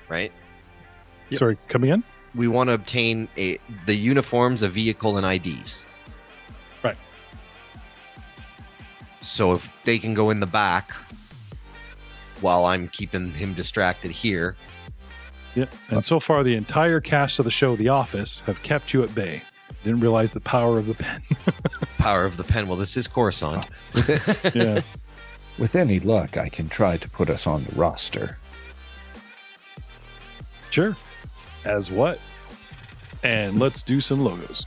right? Yep. Sorry, come again? We want to obtain the uniforms, a vehicle, and IDs. Right. So if they can go in the back while I'm keeping him distracted here. Yep. And so far, the entire cast of the show, The Office, have kept you at bay. Didn't realize the power of the pen. Power of the pen. Well, this is Coruscant. Yeah. With any luck, I can try to put us on the roster. Sure. As what? And let's do some logos.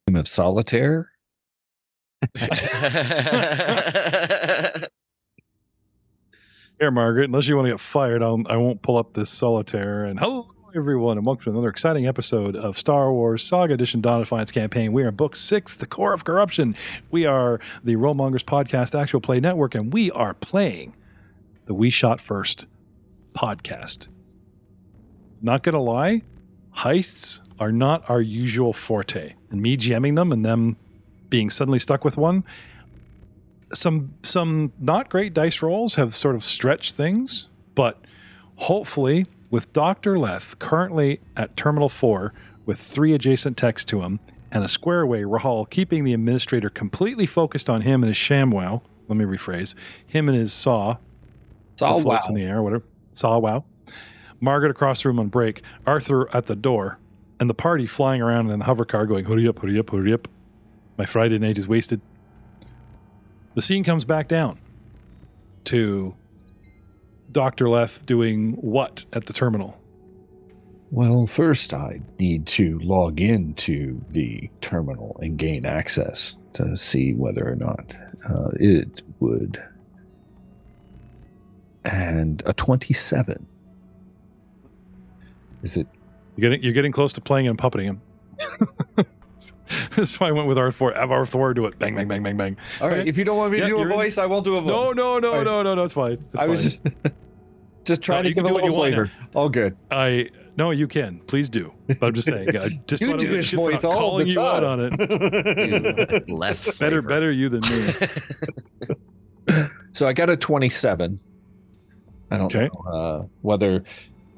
Game of solitaire? Here, Margaret, unless you want to get fired, I won't pull up this solitaire. And hello, everyone, and welcome to another exciting episode of Star Wars Saga Edition Dawn of Defiance campaign. We are in Book 6, The Core of Corruption. We are the Rollmongers Podcast Actual Play Network, and we are playing the We Shot First podcast. Not going to lie, heists are not our usual forte. And me GMing them and them being suddenly stuck with one, some not great dice rolls have sort of stretched things, but hopefully with Dr. Leth currently at Terminal 4 with 3 adjacent techs to him and a square away Rahal keeping the administrator completely focused on him and his ShamWow, let me rephrase, him and his saw that floats in the air, whatever, saw wow. Margaret across the room on break, Arthur at the door, and the party flying around in the hover car going, hoodie up, hoodie up, hoodie up. My Friday night is wasted. The scene comes back down to Dr. Leth doing what at the terminal? Well, first I need to log into the terminal and gain access to see whether or not it would. And a 27. Is it? You're getting close to playing and puppeting him. That's why I went with R4. Have R4 do it. Bang, bang, bang, bang, bang. All right. Okay. If you don't want me to do a voice, I won't do a voice. No. It's fine. I was just trying to give a little flavor. All good. No, you can. Please do. But I'm just saying. I just You want to do get this shit for voice not all calling the you out time. on it. Leth Better you than me. So I got a 27. I don't know whether.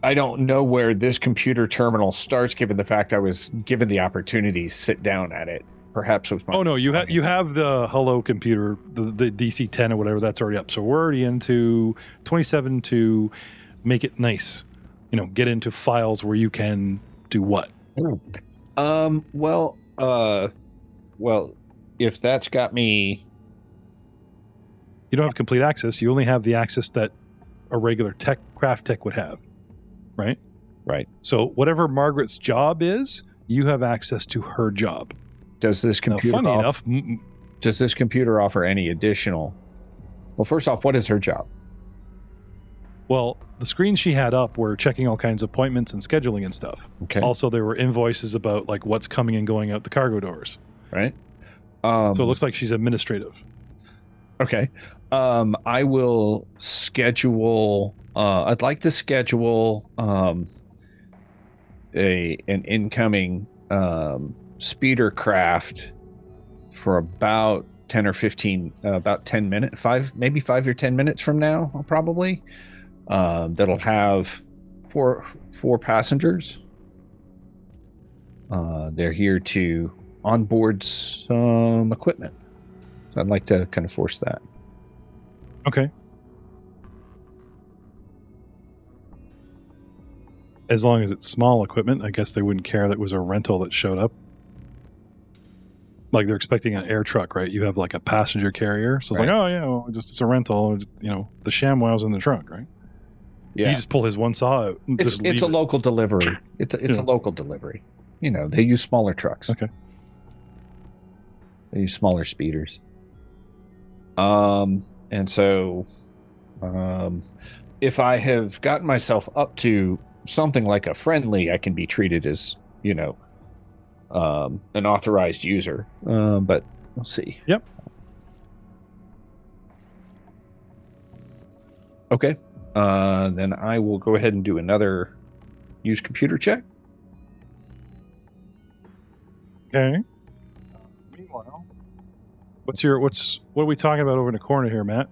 I don't know where this computer terminal starts, given the fact I was given the opportunity to sit down at it. Perhaps with my. Oh no, you have the Hello computer, the DC-10 or whatever. That's already up. So we're already into 27 to make it nice. Get into files where you can do what? Well, if that's got me. You don't have complete access. You only have the access that a regular craft tech would have. Right? Right. So whatever Margaret's job is, you have access to her job. Does this computer does this computer offer any additional? Well, first off, what is her job? Well, the screens she had up were checking all kinds of appointments and scheduling and stuff. Okay. Also, there were invoices about like what's coming and going out the cargo doors. Right. So it looks like she's administrative. Okay. I will schedule. I'd like to schedule an incoming speeder craft for about 10 or 15, about 10 minutes, 5 or 10 minutes from now, probably. That'll have four passengers. They're here to onboard some equipment. So I'd like to kind of force that. Okay. As long as it's small equipment, I guess they wouldn't care that it was a rental that showed up. like they're expecting an air truck, right? You have like a passenger carrier, so it's Right. like, oh yeah, well, it's a rental. The ShamWow's in the trunk, right? Yeah. You just pull his one saw out. And It's just it's a leave it. local delivery. It's Yeah. a local delivery. They use smaller trucks. Okay. They use smaller speeders. And so, if I have gotten myself up to something like a friendly, I can be treated as, an authorized user. But we'll see. Yep. Okay. Then I will go ahead and do another use computer check. Okay. Meanwhile, what are we talking about over in the corner here, Matt?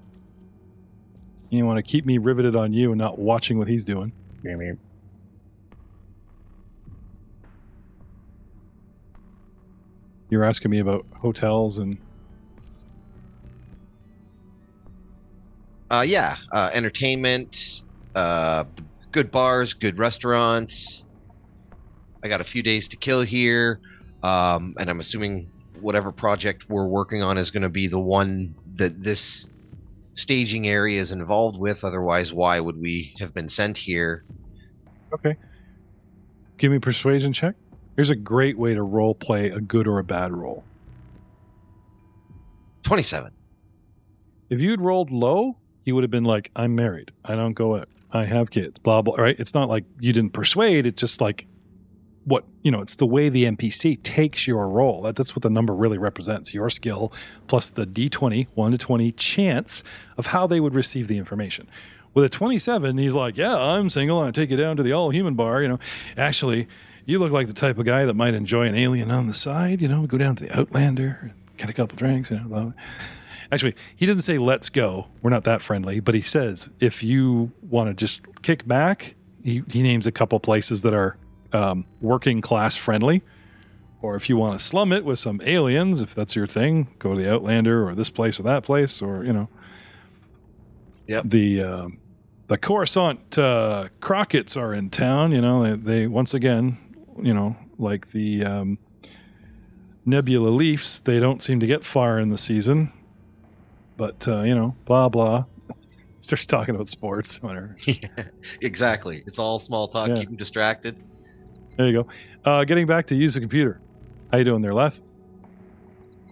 You want to keep me riveted on you and not watching what he's doing. You're asking me about hotels and entertainment, good bars, good restaurants. I got a few days to kill here, and I'm assuming whatever project we're working on is going to be the one that this staging area is involved with. Otherwise, why would we have been sent here? okay. Give me a persuasion check. Here's a great way to role play a good or a bad roll. 27. If you'd rolled low, he would have been like, I'm married. I don't go out. I have kids. Blah, blah. Right? It's not like you didn't persuade. It's just like it's the way the NPC takes your role. That's what the number really represents. Your skill plus the D20, 1 to 20 chance of how they would receive the information. With a 27, he's like, yeah, I'm single. I take you down to the all-human bar. Actually, you look like the type of guy that might enjoy an alien on the side. Go down to the Outlander, get a couple drinks. Blah, blah. Actually, he doesn't say, let's go. We're not that friendly. But he says, if you want to just kick back, he names a couple places that are working class friendly. Or if you want to slum it with some aliens, if that's your thing, go to the Outlander or this place or that place. Or, Yep. The Coruscant Crockett's are in town. They once again, like the Nebula Leafs, they don't seem to get far in the season. But, blah, blah. Starts talking about sports, whatever. Yeah, exactly. It's all small talk. Yeah. Keep them distracted. There you go. Getting back to use the computer. How you doing there, Leth?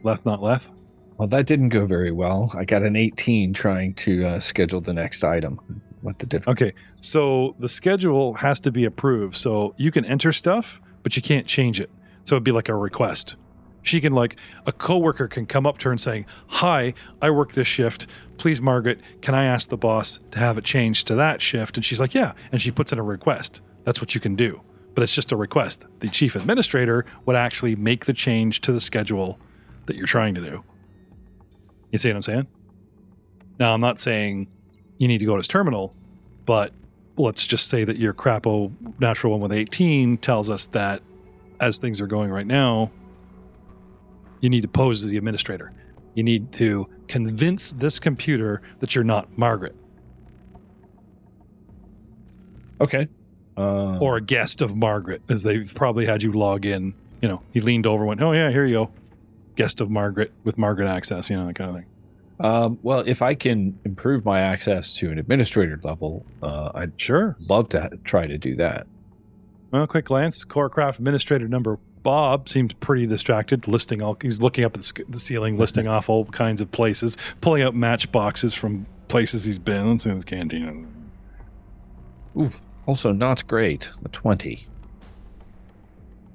Leth, not Leth? Well, that didn't go very well. I got an 18 trying to schedule the next item. What the difference? Okay, so the schedule has to be approved. So you can enter stuff, but you can't change it. So it'd be like a request. She can a coworker can come up to her and saying, hi, I work this shift. Please, Margaret, can I ask the boss to have it changed to that shift? And she's like, yeah. And she puts in a request. That's what you can do. But it's just a request. The chief administrator would actually make the change to the schedule that you're trying to do. You see what I'm saying? Now, I'm not saying you need to go to his terminal, but let's just say that your crapo natural one with 18 tells us that as things are going right now, you need to pose as the administrator. You need to convince this computer that you're not Margaret. Okay. Or a guest of Margaret, as they've probably had you log in. He leaned over and went, oh, yeah, here you go. Guest of Margaret with Margaret access, that kind of thing. Well, if I can improve my access to an administrator level, I'd Sure. love to try to do that. Well, quick glance. Corecraft administrator number Bob seems pretty distracted, he's looking up at the ceiling, listing off all kinds of places, pulling out matchboxes from places he's been. Let's see his canteen. Ooh, also not great. A 20.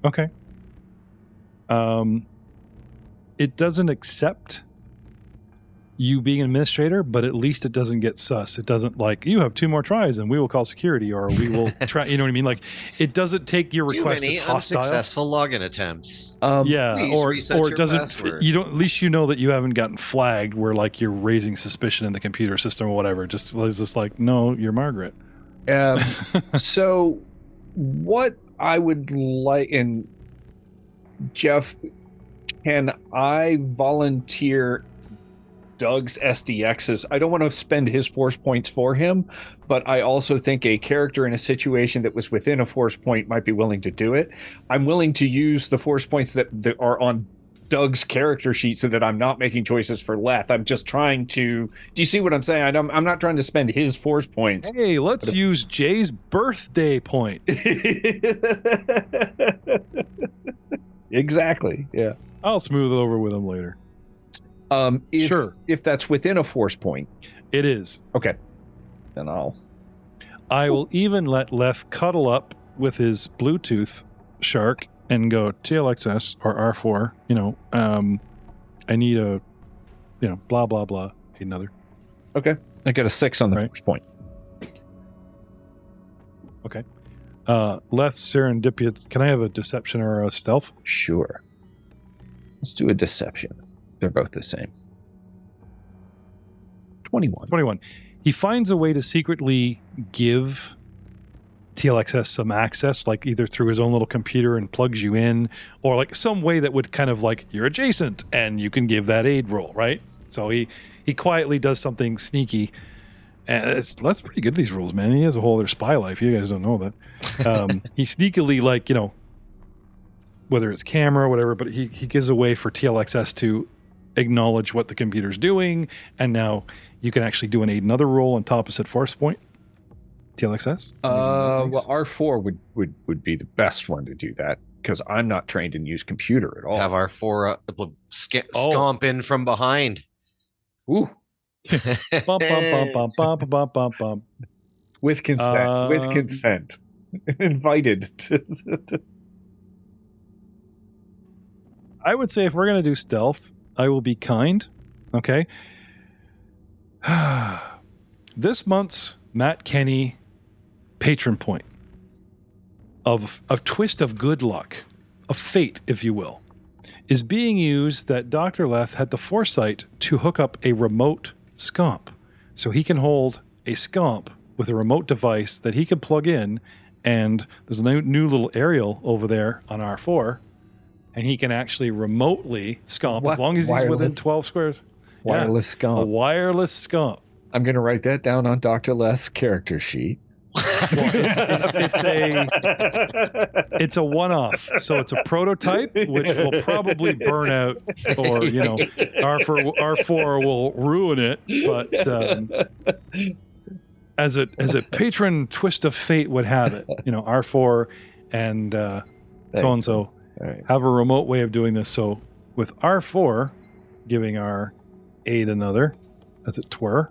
Okay. It doesn't accept you being an administrator, but at least it doesn't get sus. It doesn't you have 2 more tries and we will call security, or we will try. You know what I mean? It doesn't take your Too request many as hostile. unsuccessful login attempts. Yeah, Please reset or your it doesn't. password. You don't. At least you know that you haven't gotten flagged where you're raising suspicion in the computer system or whatever. Just no, you're Margaret. So, what I would like, and Jeff, can I volunteer Doug's SDXs? I don't want to spend his force points for him, but I also think a character in a situation that was within a force point might be willing to do it. I'm willing to use the force points that are on Doug's character sheet so that I'm not making choices for Leth. I'm just trying to. Do you see what I'm saying? I'm not trying to spend his force points. Hey, let's use Jay's birthday point. Exactly. Yeah. I'll smooth it over with him later. Sure. If that's within a force point, it is. Okay. Then I will even let Leth cuddle up with his Bluetooth shark and go TLXS or R4. I need a, blah blah blah. Need another. Okay. I get a 6 on the force point. Okay. Leth serendipitous. Can I have a deception or a stealth? Sure. Let's do a deception. They're both the same. 21. He finds a way to secretly give TLXS some access, like either through his own little computer and plugs you in, or like some way that would kind of like, you're adjacent and you can give that aid roll, right? So he quietly does something sneaky. And that's pretty good, these rules, man. He has a whole other spy life. You guys don't know that. He sneakily, like, whether it's camera or whatever, but he gives a way for TLXS to acknowledge what the computer's doing, and now you can actually do another roll on top of said force point. TLXS? Well, R4 would be the best one to do that, because I'm not trained in use computer at all. Have R4 scomp in from behind. Ooh. Bump, bump, bump, bump, bump, bump, bump, bump. With consent. With consent. Invited. I would say if we're going to do stealth, I will be kind. Okay. This month's Matt Kenny patron point of a twist of good luck, of fate, if you will, is being used that Dr. Leth had the foresight to hook up a remote scomp. So he can hold a scomp with a remote device that he can plug in, and there's a new little aerial over there on R4, and he can actually remotely scomp as long as he's within 12 squares. Wireless scomp. A wireless scomp. I'm going to write that down on Dr. Leth's character sheet. Well, it's a one-off, so it's a prototype, which will probably burn out, or R4 will ruin it. But as a patron twist of fate would have it, R4 and so and so have a remote way of doing this. So with R4 giving our aid another, as it were.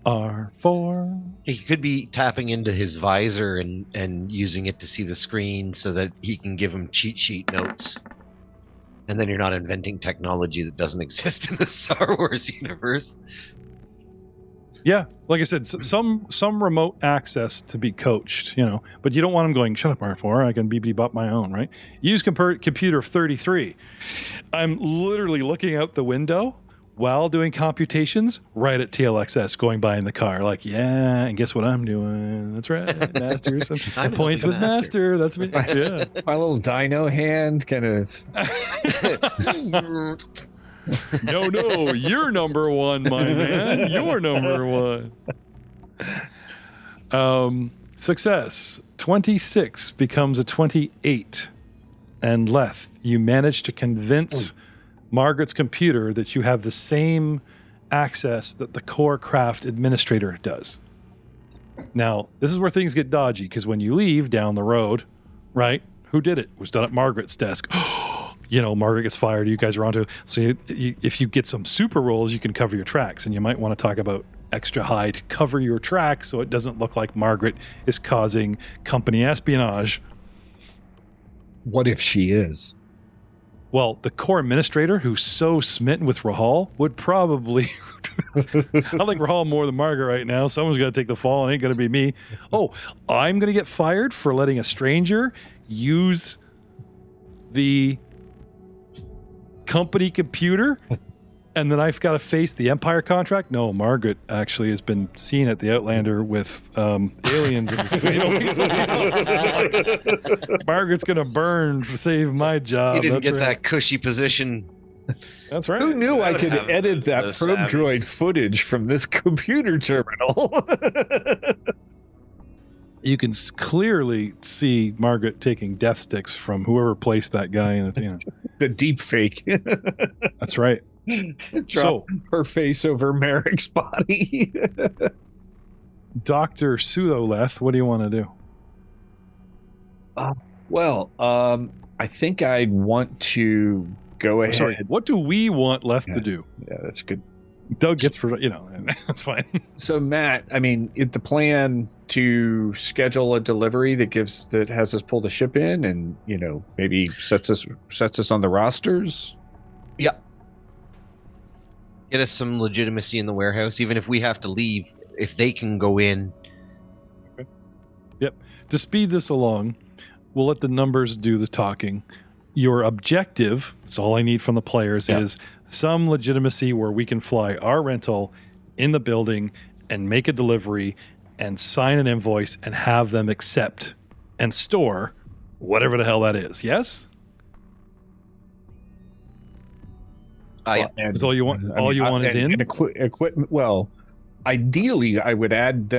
R4. He could be tapping into his visor and using it to see the screen so that he can give him cheat sheet notes. And then you're not inventing technology that doesn't exist in the Star Wars universe. Yeah, like I said, some remote access to be coached, but you don't want him going, shut up, R4, I can beep my own, right? Use computer 33. I'm literally looking out the window while doing computations right at TLXS going by in the car. Like, yeah, and guess what I'm doing? That's right, Master. I point with Master. That's me. Yeah. My little dino hand kind of... No, you're number one, my man. You're number one. Success. 26 becomes a 28. And Leth, you manage to convince Margaret's computer that you have the same access that the core craft administrator does. Now, this is where things get dodgy, because when you leave down the road, right, who did it? It was done at Margaret's desk. Margaret gets fired, you guys are onto. So if you get some super rolls, you can cover your tracks, and you might want to talk about extra high to cover your tracks so it doesn't look like Margaret is causing company espionage. What if she is? Well, the core administrator, who's so smitten with Rahal, would probably... I like Rahal more than Margaret right now. Someone's got to take the fall. It ain't going to be me. Oh, I'm going to get fired for letting a stranger use the company computer, and then I've got to face the Empire contract? No, Margaret actually has been seen at the Outlander with aliens in the Margaret's going to burn to save my job. He didn't get that cushy position. That's right. Who knew I could edit that probe droid footage from this computer terminal? You can clearly see Margaret taking death sticks from whoever placed that guy in it. You know. The deep fake. That's right. Drop her face over Merrick's body. Dr. Pseudoleth, what do you want to do? Well, I think I'd want to go ahead. Sorry, what do we want Leth to do? Yeah, that's good. Doug gets for, that's fine. So Matt, I mean, the plan to schedule a delivery that has us pull the ship in, and maybe sets us on the rosters. Yep. Get us some legitimacy in the warehouse, even if we have to leave. If they can go in. Okay. Yep. To speed this along, we'll let the numbers do the talking. Your objective, it's all I need from the players, is some legitimacy where we can fly our rental in the building and make a delivery and sign an invoice and have them accept and store whatever the hell that is. Yes? Yeah. Is all you want? All you want is in and equipment. Well, ideally, I would add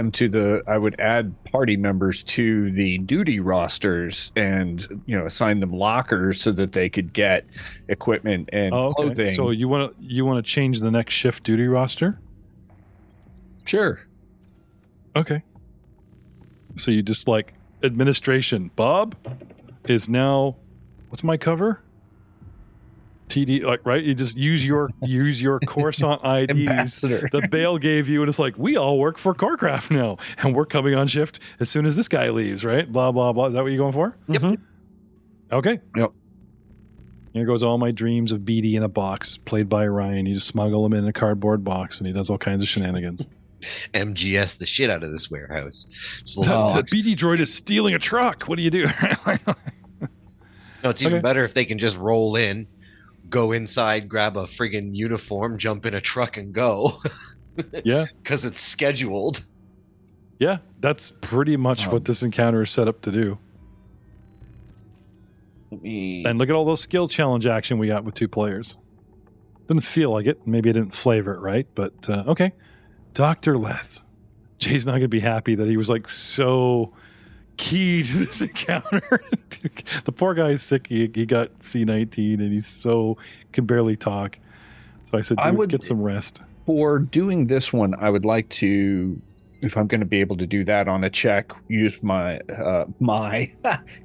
party members to the duty rosters and assign them lockers so that they could get equipment and clothing. So you want to change the next shift duty roster? Sure. Okay. So you just like administration. Bob is now, what's my cover? TD, like, right? You just use your Coruscant IDs Ambassador. that Bale gave you, and it's like, we all work for Corecraft now, and we're coming on shift as soon as this guy leaves, right? Blah, blah, blah. Is that what you're going for? Yep. Mm-hmm. Okay. Yep. Here goes all my dreams of BD in a box, played by Ryan. You just smuggle him in a cardboard box, and he does all kinds of shenanigans. MGS the shit out of this warehouse. Just a The little box. BD droid is stealing a truck. What do you do? No, it's even better if they can just roll in, go inside, grab a friggin' uniform, jump in a truck, and go. Yeah. Because it's scheduled. Yeah, that's pretty much what this encounter is set up to do. And look at all those skill challenge action we got with 2 players. Didn't feel like it. Maybe I didn't flavor it right, but okay. Dr. Leth. Jay's not going to be happy that he was like so key to this encounter. The poor guy's sick. He got C-19 and he's can barely talk. So I said, I would get some rest. For doing this one, I would like to, if I'm going to be able to do that on a check, use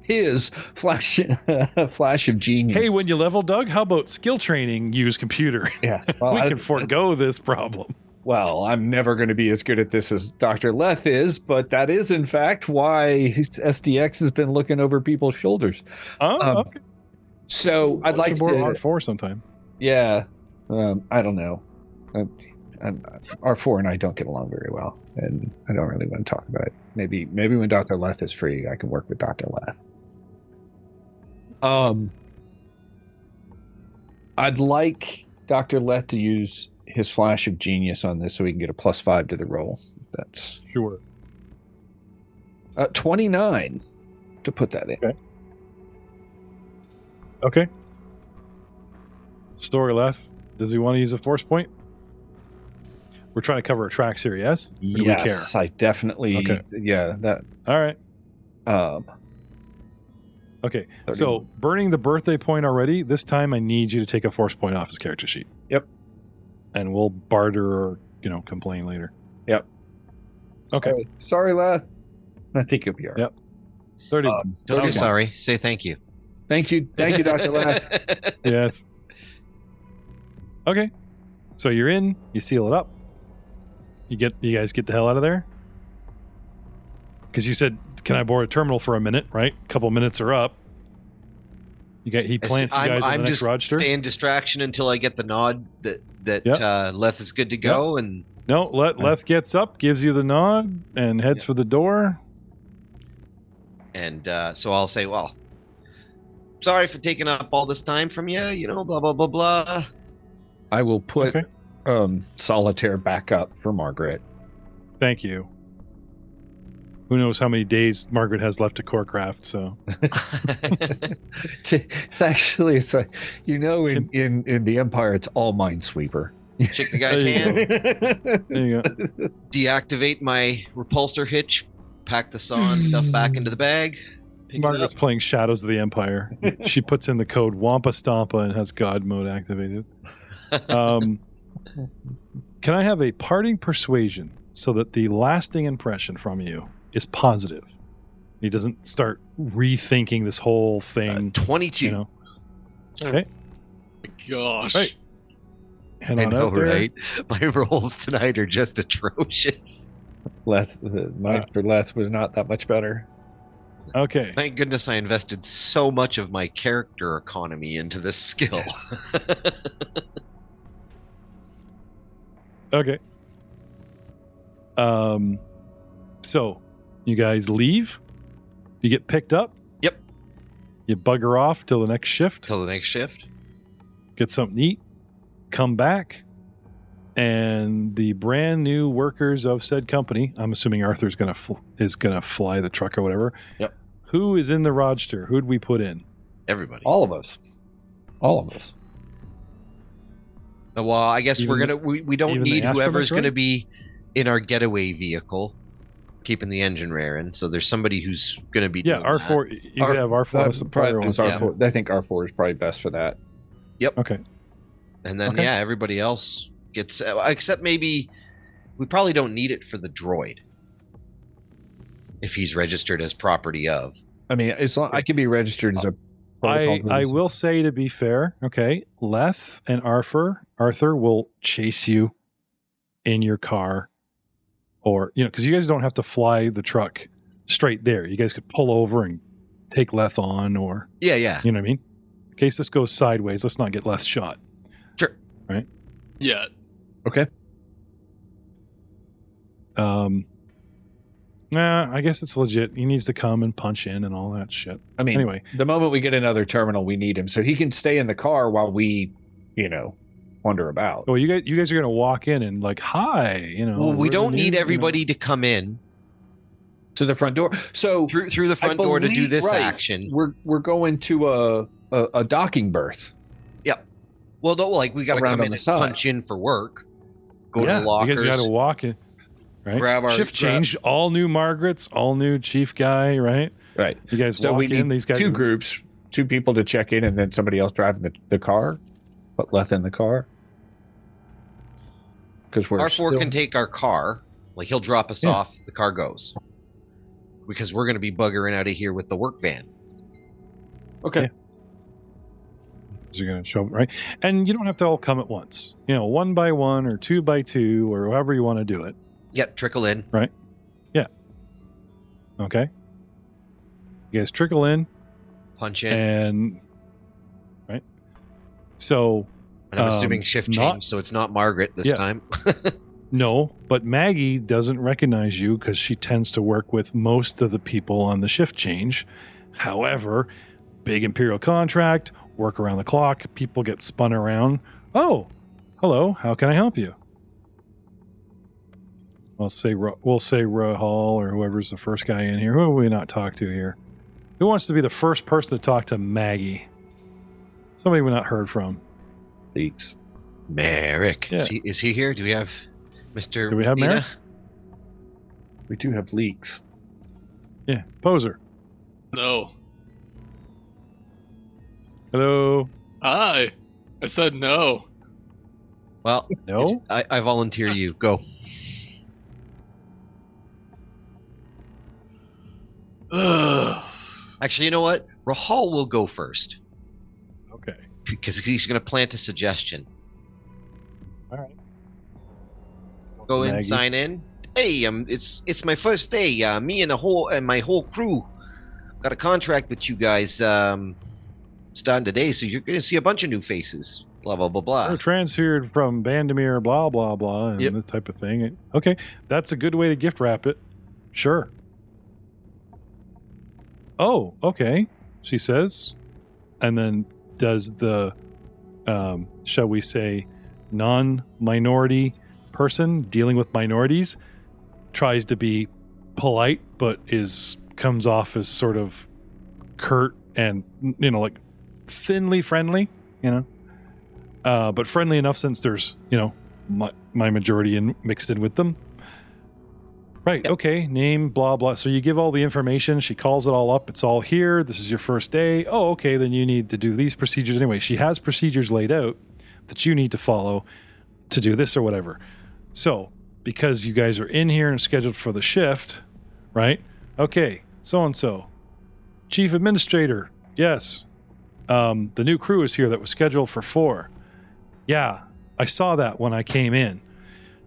his flash of genius. Hey, when you level, Doug, how about skill training? Use computer. Yeah, well, we can forego this problem. Well, I'm never going to be as good at this as Dr. Leth is, but that is, in fact, why SDX has been looking over people's shoulders. Oh, okay. So I'd like to R4 sometime. Yeah, I don't know. R4 and I don't get along very well, and I don't really want to talk about it. Maybe when Dr. Leth is free, I can work with Dr. Leth. I'd like Dr. Leth to use his flash of genius on this so he can get a +5 to the roll. That's sure. 29 to put that in. Okay. Story Leth, does he want to use a force point? We're trying to cover our tracks here, yes? Or do we care? I definitely. Okay. Yeah, that. All right. Okay, 30. so burning the birthday point already, this time I need you to take a force point off his character sheet. Yep. And we'll barter or, complain later. Yep. Okay. Sorry, Leth. I think you'll be all right. Yep. 30. Don't say sorry. Say thank you. Thank you, Dr. Leth. Yes. Okay. So you're in, you seal it up. You guys get the hell out of there? Because you said, can I board a terminal for a minute, right? A couple minutes are up. He plants you guys on the next roadster. I'm just staying distraction until I get the nod that Leth is good to go. Yep. And no, Leth gets up, gives you the nod, and heads for the door. And so I'll say, well, sorry for taking up all this time from you, blah, blah, blah, blah. I will put solitaire back up for Margaret. Thank you. Who knows how many days Margaret has left to Corecraft, so. It's like, in the Empire, it's all Minesweeper. Shake the guy's hand. There you go. Deactivate my repulsor hitch pack the saw and stuff back into the bag. Pick it Margaret's up. playing Shadows of the Empire. She puts in the code Wampa Stompa and has God mode activated. Can I have a parting persuasion so that the lasting impression from you is positive? He doesn't start rethinking this whole thing. 22. You know? Okay. Gosh. Right. Head I on know, out there. right? My rolls tonight are just atrocious. Mine for less was not that much better. Okay. Thank goodness I invested so much of my character economy into this skill. Okay. So you guys leave. You get picked up. Yep. You bugger off till the next shift. Till the next shift. Get something to eat. Come back. And the brand new workers of said company, I'm assuming Arthur's is gonna fly the truck or whatever. Yep. Who is in the Roadster? Who'd we put in? Everybody. All of us. Well, I guess Even we don't even the need astromech whoever's droid? going to be in our getaway vehicle, keeping the engine raring. So there's somebody who's going to be Yeah, doing R4. You could have R4 as the player It's one. R4. I think R4 is probably best for that. Okay. that. And then, Okay. yeah, everybody else gets... except maybe we probably don't need it for the droid. If he's registered as property of. I mean, I can be registered as a. I will say, to be fair, okay, Leth and Arthur will chase you in your car, or because you guys don't have to fly the truck straight there. You guys could pull over and take Leth on, or Yeah, yeah. you know what I mean. In case this goes sideways, let's not get Leth shot. Sure. Right. Yeah. Okay. Nah, I guess it's legit. He needs to come and punch in and all that shit. I mean, Anyway, the moment we get another terminal, we need him, so he can stay in the car while we, wander about. well, you guys are gonna walk in and like, hi, Well, we we're the don't new, need everybody to come in To the front door. So through the I front door to do believe- this right. action. We're going to a docking berth. Well, no, like we got to Around come on in the and side. punch in for work. Go Yeah, to the lockers. you guys got to walk in. Right. Grab our- shift change. All new Margarets. All new chief guy. Right. Right. You guys So walk we in. need These guys. two groups, two people to check in, and then somebody else driving the car. Put Leth in the car. Because we're R4 can take our car. Like he'll drop us Yeah. off. The car goes. Because we're going to be buggering out of here with the work van. okay. You're going to show right, and you don't have to all come at once. 1 by 1 or 2 by 2 or however you want to do it. Yep, trickle in. Okay. You guys trickle in Punch in. and right. So And I'm assuming shift not- change, so it's not Margaret this Yeah. time. no, but Maggie doesn't recognize you because she tends to work with most of the people on the shift change. However, big Imperial contract, work around the clock, people get spun around. Oh, hello, how can I help you? We'll say Rahal or whoever's the first guy in here. Who have we not talked to here? Who wants to be the first person to talk to Maggie? Somebody we not heard from. Leaks. Merrick. Yeah. Is he here? Do we have Mr. Do we have Messina? Merrick? We do have leaks. Yeah, Poser. No. Hello. I said no. Well, No. I volunteer you. Go. Ugh. Actually, you know what? Rahal will go first Okay. because he's going to plant a suggestion. All right. Go in, Maggie. sign in. Hey, it's my first day. Me and my whole crew got a contract with you guys starting today, so you're going to see a bunch of new faces. Blah blah blah blah. We're transferred from Bandamir, blah blah blah, and Yep. this type of thing. Okay, that's a good way to gift wrap it. Sure. Oh, okay. She says, and then does the, shall we say, non-minority person dealing with minorities tries to be polite, but comes off as sort of curt and like thinly friendly, but friendly enough since there's my majority mixed in with them. Right. Okay. Name, blah, blah. So you give all the information. She calls it all up. It's all here. This is your first day. Oh, okay. Then you need to do these procedures. Anyway, she has procedures laid out that you need to follow to do this or whatever. So because you guys are in here and scheduled for the shift, right? Okay. So-and-so. Chief Administrator. Yes. The new crew is here that was scheduled for 4. Yeah. I saw that when I came in.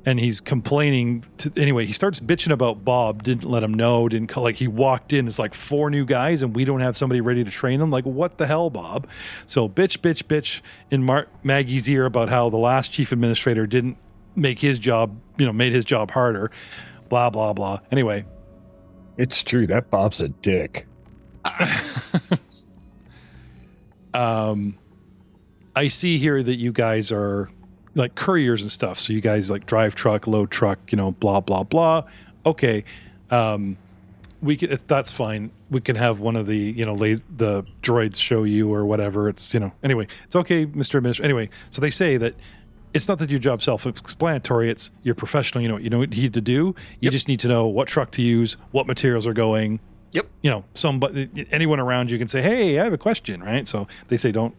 And he's complaining. Anyway, he starts bitching about Bob. Didn't let him know. Didn't call. Like, he walked in. It's like 4 new guys, and we don't have somebody ready to train them. Like, what the hell, Bob? So bitch in Maggie's ear about how the last chief administrator didn't make his job. Made his job harder. Blah blah blah. Anyway, It's true. That Bob's a dick. I see here that you guys are like couriers and stuff. So you guys like drive truck, load truck, blah, blah, blah. Okay. We can, that's fine. We can have one of the, the droids show you or whatever. It's, anyway, it's okay, Mr. Administrator. Anyway, so they say that it's not that your job's self-explanatory. It's you're professional. You know what you need to do. You just need to know what truck to use, what materials are going. Yep. Anyone around you can say, hey, I have a question, right? So they say, don't,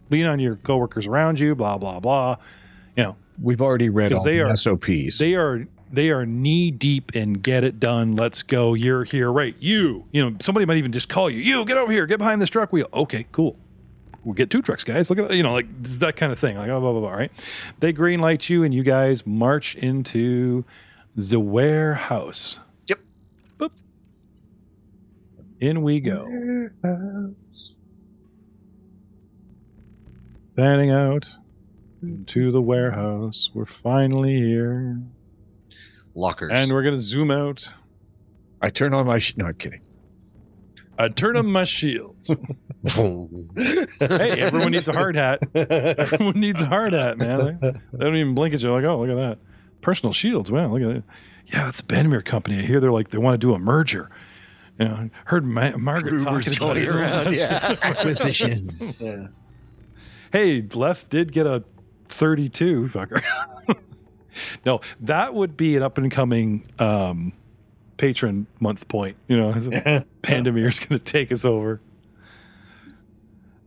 lean on your coworkers around you, blah, blah, blah. We've already read all they the are, SOPs. They are knee deep in get it done. Let's go. You're here, right? Somebody might even just call you. You get over here, get behind this truck wheel. Okay, cool. We'll get 2 trucks, guys. Look at like that kind of thing. Like blah, blah, blah, blah, right? They green light you and you guys march into the warehouse. Yep. Boop. In we go. Panning out into the warehouse. We're finally here. Lockers. And we're going to zoom out. I turn on my... No, I'm kidding. I turn on my shields. Hey, everyone needs a hard hat. Everyone needs a hard hat, man. They don't even blink at you like, oh, look at that. Personal shields. Wow, look at that. Yeah, it's a Benmir company. I hear they want to do a merger. Heard Margaret talking about it around. Yeah. Acquisition. Yeah. Hey, Leth did get a 32, fucker. No, that would be an up-and-coming patron month point. Pandamir's going to take us over.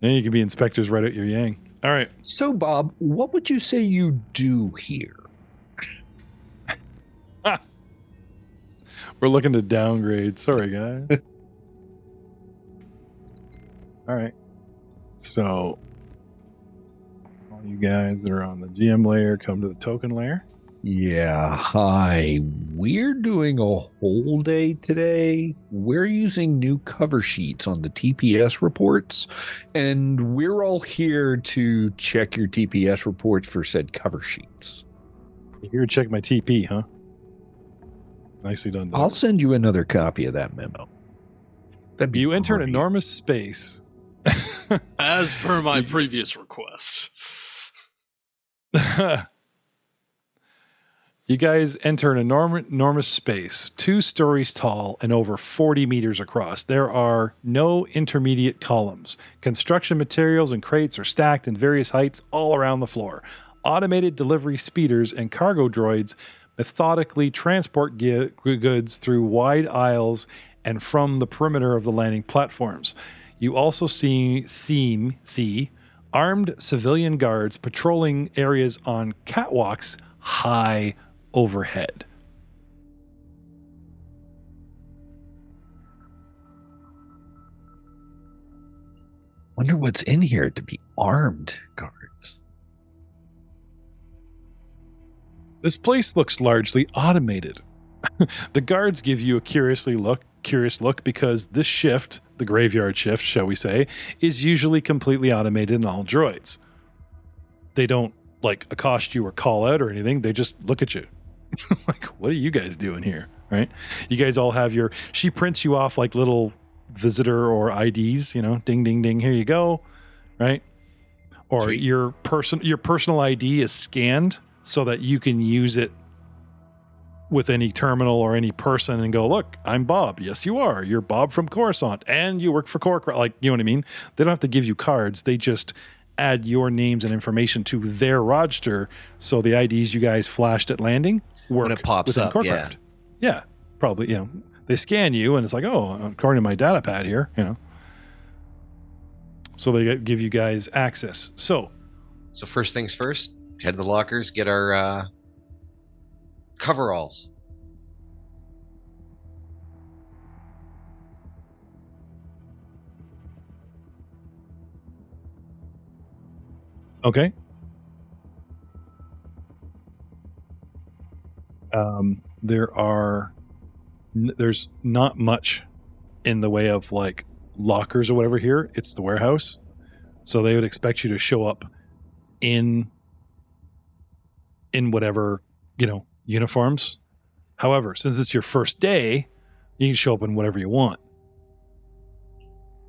Then you can be inspectors right at your yang. All right. So, Bob, what would you say you do here? We're looking to downgrade. Sorry, guys. All right. So, all you guys that are on the GM layer, come to the token layer. Yeah, hi. We're doing a whole day today. We're using new cover sheets on the TPS reports, and we're all here to check your TPS reports for said cover sheets. You're here to check my TP, huh? Nicely done. I'll send you another copy of that memo. That'd be You enter an great. enormous space. As per my previous request. You guys enter an enormous space, 2 stories tall and over 40 meters across. There are no intermediate columns. Construction materials and crates are stacked in various heights all around the floor. Automated delivery speeders and cargo droids methodically transport goods through wide aisles and from the perimeter of the landing platforms. You also see armed civilian guards patrolling areas on catwalks high overhead. Wonder what's in here to be armed guards. This place looks largely automated. The guards give you a curious look because this shift, the graveyard shift, shall we say, is usually completely automated in all droids. They don't accost you or call out or anything. They just look at you. Like, what are you guys doing here? Right? You guys all have she prints you off like little visitor or IDs, ding, ding, ding, here you go. Right? Or Sweet. your personal ID is scanned so that you can use it with any terminal or any person and go, look, I'm Bob. Yes, you are. You're Bob from Coruscant and you work for Cork. Like, you know what I mean? They don't have to give you cards. They just add your names and information to their roster, so the IDs you guys flashed at landing work when it pops within up. Corkcraft. Yeah. probably, they scan you and it's like, oh, according to my data pad here, So they give you guys access. So first things first, head to the lockers, get our coveralls. Okay. There's not much in the way of like lockers or whatever here. It's the warehouse. So they would expect you to show up in whatever, uniforms. However, since it's your first day, you can show up in whatever you want.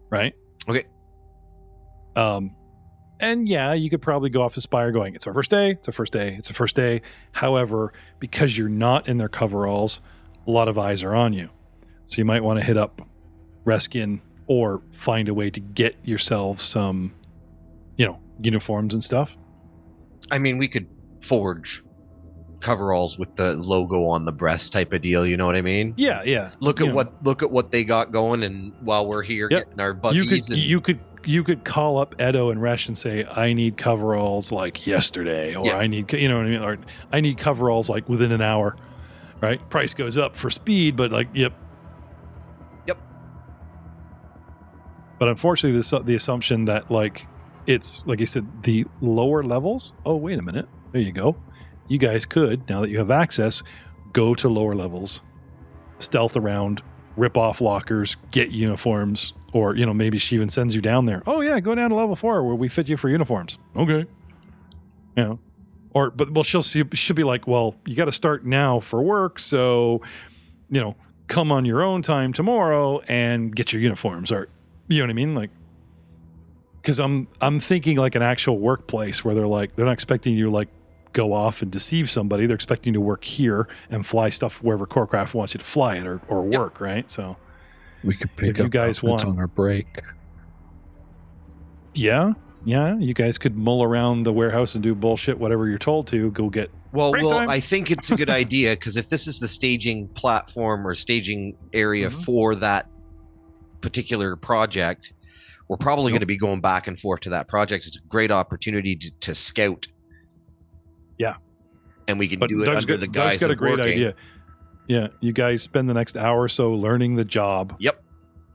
Right? Okay. And yeah, you could probably go off the spire going, it's our first day, it's our first day, it's our first day. However, because you're not in their coveralls, a lot of eyes are on you. So you might want to hit up Reskin or find a way to get yourself some, uniforms and stuff. I mean, we could forge coveralls with the logo on the breast type of deal. You know what I mean? Yeah. Look at what they got going, and while we're here getting our buggies, you could call up Edo and Resh and say, I need coveralls like yesterday, or I need, you know what I mean? Or I need coveralls like within an hour, right? Price goes up for speed, but like, yep. But unfortunately, the assumption that like, it's like I said, the lower levels. Oh, wait a minute. There you go. You guys could, now that you have access, go to lower levels, stealth around, rip off lockers, get uniforms. Or, maybe she even sends you down there. Oh, yeah, go down to level 4 where we fit you for uniforms. Okay. She'll be like, well, you got to start now for work. So, come on your own time tomorrow and get your uniforms. Or, you know what I mean? Like, because I'm thinking like an actual workplace where they're not expecting you to like go off and deceive somebody. They're expecting you to work here and fly stuff wherever Corecraft wants you to fly it or work, right? So. We could pick if up you guys want on our break. Yeah. You guys could mull around the warehouse and do bullshit, whatever you're told to. Go get. Well, I think it's a good idea because if this is the staging platform or staging area for that particular project, we're probably going to be going back and forth to that project. It's a great opportunity to scout. Yeah, and we can do it under the guise Doug's got of a great working. idea. Yeah, you guys spend the next hour or so learning the job. Yep.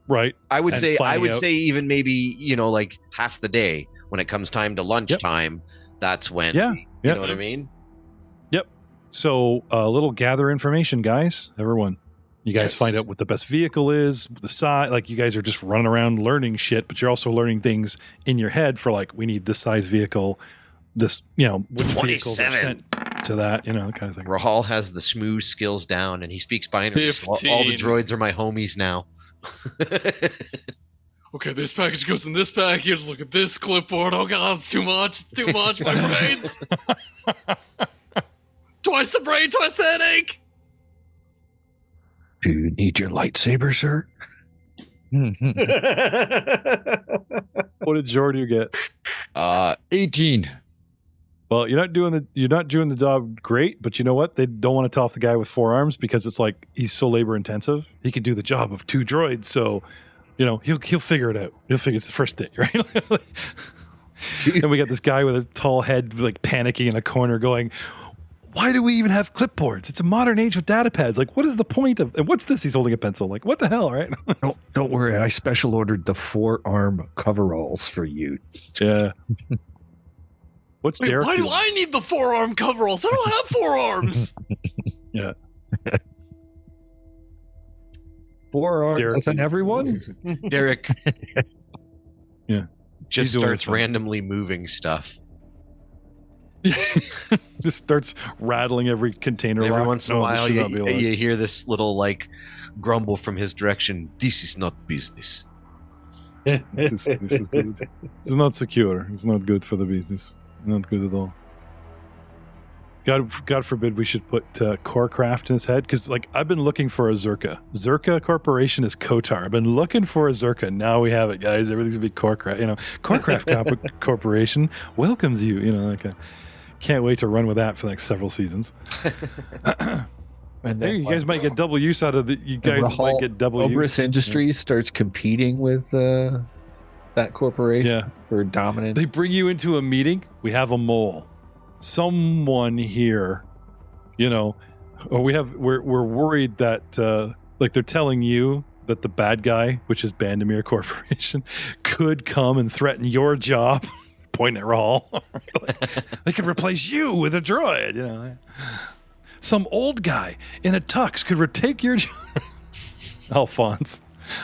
Right. I would say even maybe, like half the day when it comes time to lunchtime, that's when, you know what I mean? Yep. So a little gather information, guys, everyone. You guys find out what the best vehicle is, the size, like you guys are just running around learning shit, but you're also learning things in your head for like, we need this size vehicle, this, which vehicles are sent to that, kind of thing. Rahal has the smooth skills down and he speaks binary. So all the droids are my homies now. Okay, this package goes in this package. Look at this clipboard. Oh god, it's too much. It's too much. My brains. Twice the brain, twice the headache. Do you need your lightsaber, sir? What did Jordy get? 18. Well, you're not doing the job great, but you know what? They don't want to top the guy with 4 arms because it's like he's so labor intensive. He can do the job of 2 droids, so he'll figure it out. He'll figure it's the first day, right? And we got this guy with a tall head, like panicking in a corner, going, "Why do we even have clipboards? It's a modern age with data pads. Like, what is the point of? And what's this? He's holding a pencil. Like, what the hell, right?" Don't worry. I special ordered the 4-arm coveralls for you. Yeah. What's Derek? Why doing? do I need the 4-arm coveralls? I don't have 4 arms. Yeah. 4 arms. Doesn't everyone? Derek. Yeah. Just starts randomly moving stuff. Just starts rattling every container. And every once in a while, you hear this little like grumble from his direction. This is not business. This is good. This is not secure. It's not good for the business. Not good at all. God forbid we should put Corecraft in his head, because like I've been looking for a Zerka. Zerka Corporation is Kotar. I've been looking for a Zerka. Now we have it, guys. Everything's gonna be Corecraft. Corecraft Corporation welcomes you. Can't wait to run with that for the next several seasons. And Hey, then you guys might get double use out of the. You guys might get double Obrus use. Industries starts competing with that corporation Yeah. for dominance. They bring you into a meeting. We have a mole. Someone here, or we're worried that like they're telling you that the bad guy, which is Bandamere Corporation, could come and threaten your job. Point at Rahl. They could replace you with a droid. Some old guy in a tux could take your job. Alphonse.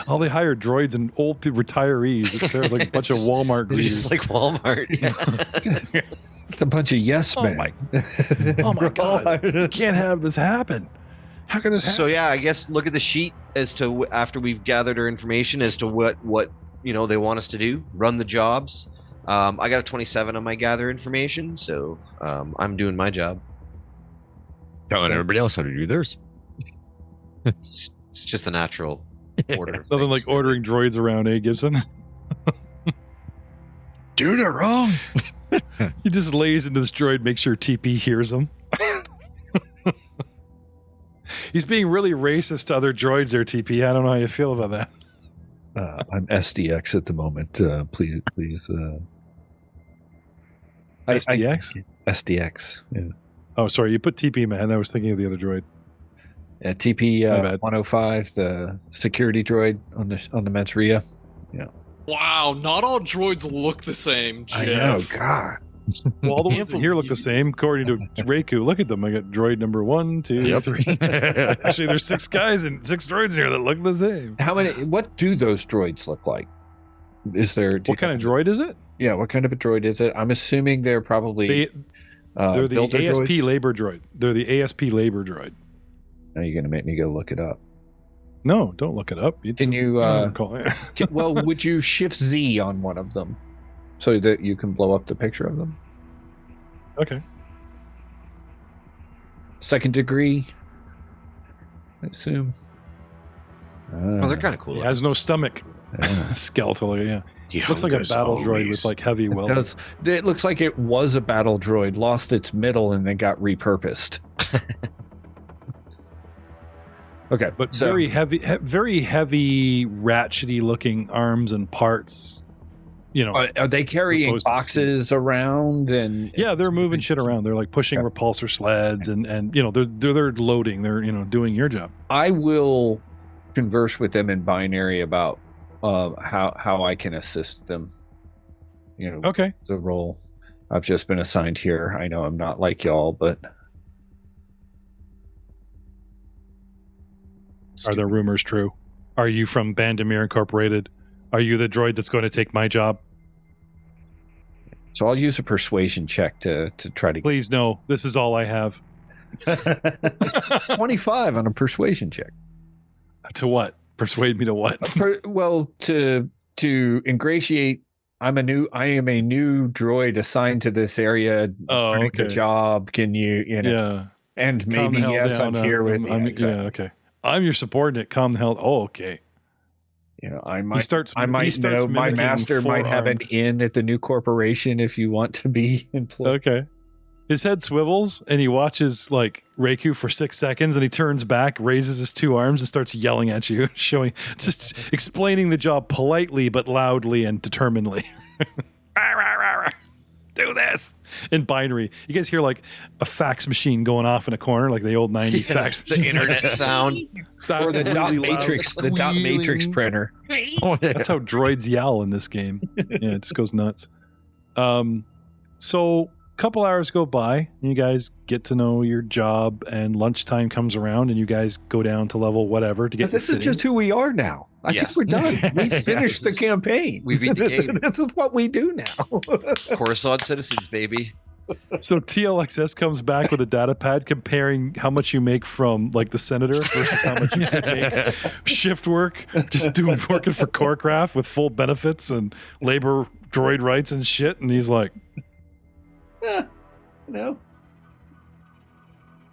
All they hire droids and old retirees. There's like a bunch of Walmart It's greeters. just like Walmart. It's a bunch of yes men. Oh my God. You can't have this happen. How can this happen? So yeah, I guess look at the sheet as to after we've gathered our information as to what they want us to do, run the jobs. I got a 27 on my gather information, so I'm doing my job. Telling everybody else how to do theirs. It's just a natural order. Of Something things. like ordering droids around, Gibson? Dude, it wrong. He just lays into this droid, make sure TP hears him. He's being really racist to other droids there, TP. I don't know how you feel about that. I'm SDX at the moment. Please. SDX? SDX. Yeah. Oh, sorry. You put TP, man. I was thinking of the other droid. TP My bad. 105, the security droid on the Metria. Wow, not all droids look the same, Jeff. I know, God. Well, all the Can't ones in here look the believe- same, according to Reiku. Look at them. I got droid number 1, 2, 3. Actually, there's 6 guys and 6 droids in here that look the same. How many? What do those droids look like? Is there? What kind of droid is it? Yeah, what kind of a droid is it? I'm assuming they're probably. They're the builder ASP droids? labor droid. They're the ASP labor droid. Now you're going to make me go look it up. No, don't look it up. Can you? Call it. Well, would you shift Z on one of them so that you can blow up the picture of them? Okay. Second degree, I assume. Oh, they're kind of cool. He has no stomach. Yeah. Skeletal, yeah. Looks like a battle droid with like heavy It welding. does. It looks like it was a battle droid, lost its middle, and then got repurposed. Okay, But so- very heavy, ratchety looking arms and parts. Are they carrying opposed to boxes around and? Yeah, they're moving shit around. They're like pushing Okay. repulsor sleds and they're loading. They're doing your job. I will converse with them in binary about how I can assist them. Okay. The role I've just been assigned here. I know I'm not like y'all, but Are the rumors true? Are you from Bandamere Incorporated? Are you the droid that's going to take my job? so I'll use a persuasion check to try to get Please no. This is all I have. 25 on a persuasion check. To what? Persuade me to what? To ingratiate. I am a new droid assigned to this area. Oh, learning the okay. job. Can you Yeah. and Calm maybe the hell yes, down. I'm here with you. I'm- Exactly. Yeah, okay. I'm your subordinate. Calm the hell. Oh, okay. I He might starts. I he might starts know my mimicking master might have an forearm. in at the new corporation if you want to be employed. Okay. His head swivels and he watches like Reiku for 6 seconds and he turns back, raises his 2 arms and starts yelling at you, just explaining the job politely but loudly and determinedly. Rah, rah, rah, rah. Do this in binary. You guys hear like a fax machine going off in a corner, like the old 90s Yeah, fax machine. the internet sound. Or the dot Really loud matrix, the dot matrix squealing. printer. That's how droids yell in this game. Yeah, it just goes nuts. So a couple hours go by, and you guys get to know your job, and lunchtime comes around, and you guys go down to level whatever to get But this your is just who we are now. I Yes. think we're done. We Yes, finished the this is- campaign. we beat the game. This is what we do now. Coruscant citizens, baby. So TLXS comes back with a data pad comparing how much you make from like the senator versus how much you could make shift work, just working for Corecraft with full benefits and labor droid rights and shit. And he's like, No.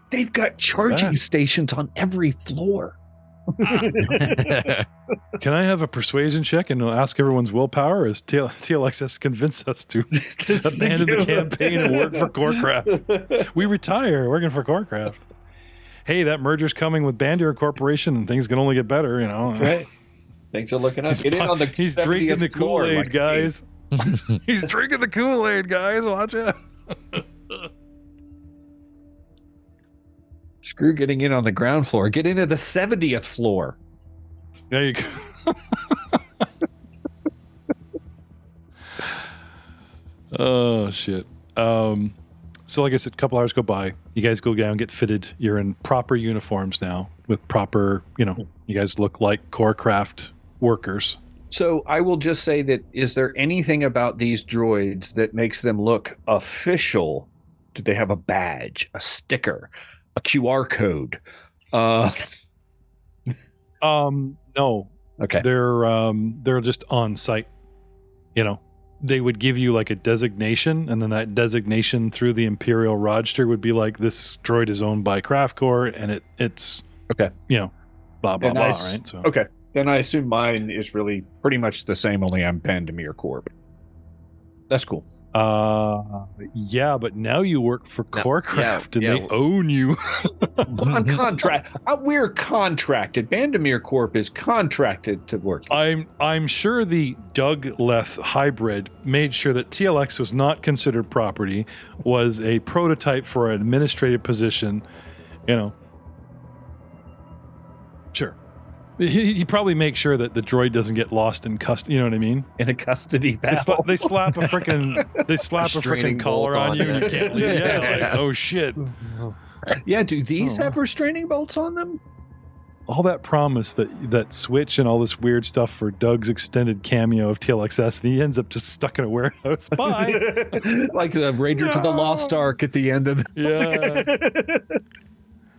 They've got charging stations on every floor. "Can I have a persuasion check and ask everyone's willpower?" As TLXS convince us to abandon the campaign and work for Corecraft. We retire working for Corecraft. hey, that merger's coming with Bandier Corporation, and things can only get better. Right. Things are looking up. Get in on the He's drinking 70th the floor, Kool-Aid, like, guys. He's drinking the Kool-Aid, guys. Watch out. Screw getting in on the ground floor. Get into the 70th floor. There you go. Oh shit. So like I said, a couple hours go by. You guys go down, get fitted. You're in proper uniforms now with proper, you guys look like Corecraft workers. So I will just say that, is there anything about these droids that makes them look official? Do they have a badge, a sticker, a QR code? No. Okay. They're just on site. They would give you like a designation, and then that designation through the Imperial Roadster would be like, this droid is owned by Craft Corps, and it's okay. Blah blah Then blah, right? So okay. Then I assume mine is really pretty much the same, only I'm Bandemir Corp. That's cool. yeah, but now you work for Corecraft, and they own you. On contract. We're contracted. Bandemir Corp is contracted to work. I'm sure the Doug Leth hybrid made sure that TLX was not considered property, was a prototype for an administrative position. Sure. He probably makes sure that the droid doesn't get lost in custody. You know what I mean? In a custody battle. They slap a freaking Restraining collar bolt on you. on You can't leave. Yeah, like, oh shit. Yeah, do these have restraining bolts on them? All that promise that Switch and all this weird stuff for Doug's extended cameo of TLXS, and he ends up just stuck in a warehouse. Bye. Like the Raiders of the Lost Ark at the end of the...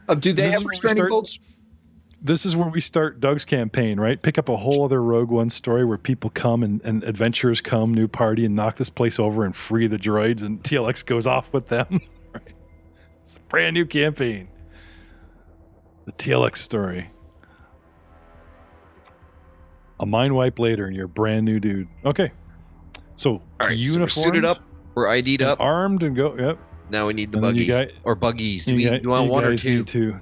Yeah. Do they have restraining bolts? This is where we start Doug's campaign, right? Pick up a whole other Rogue One story where people come and adventurers come, new party, and knock this place over and free the droids, and TLX goes off with them. Right? It's a brand new campaign. The TLX story. A mind wipe later, and you're a brand new dude. Okay. So, All right, so we're uniformed, suited up. We're ID'd up. armed, and go. Yep. Now we need the And then buggy. Or buggies. Do you want one or two? Two.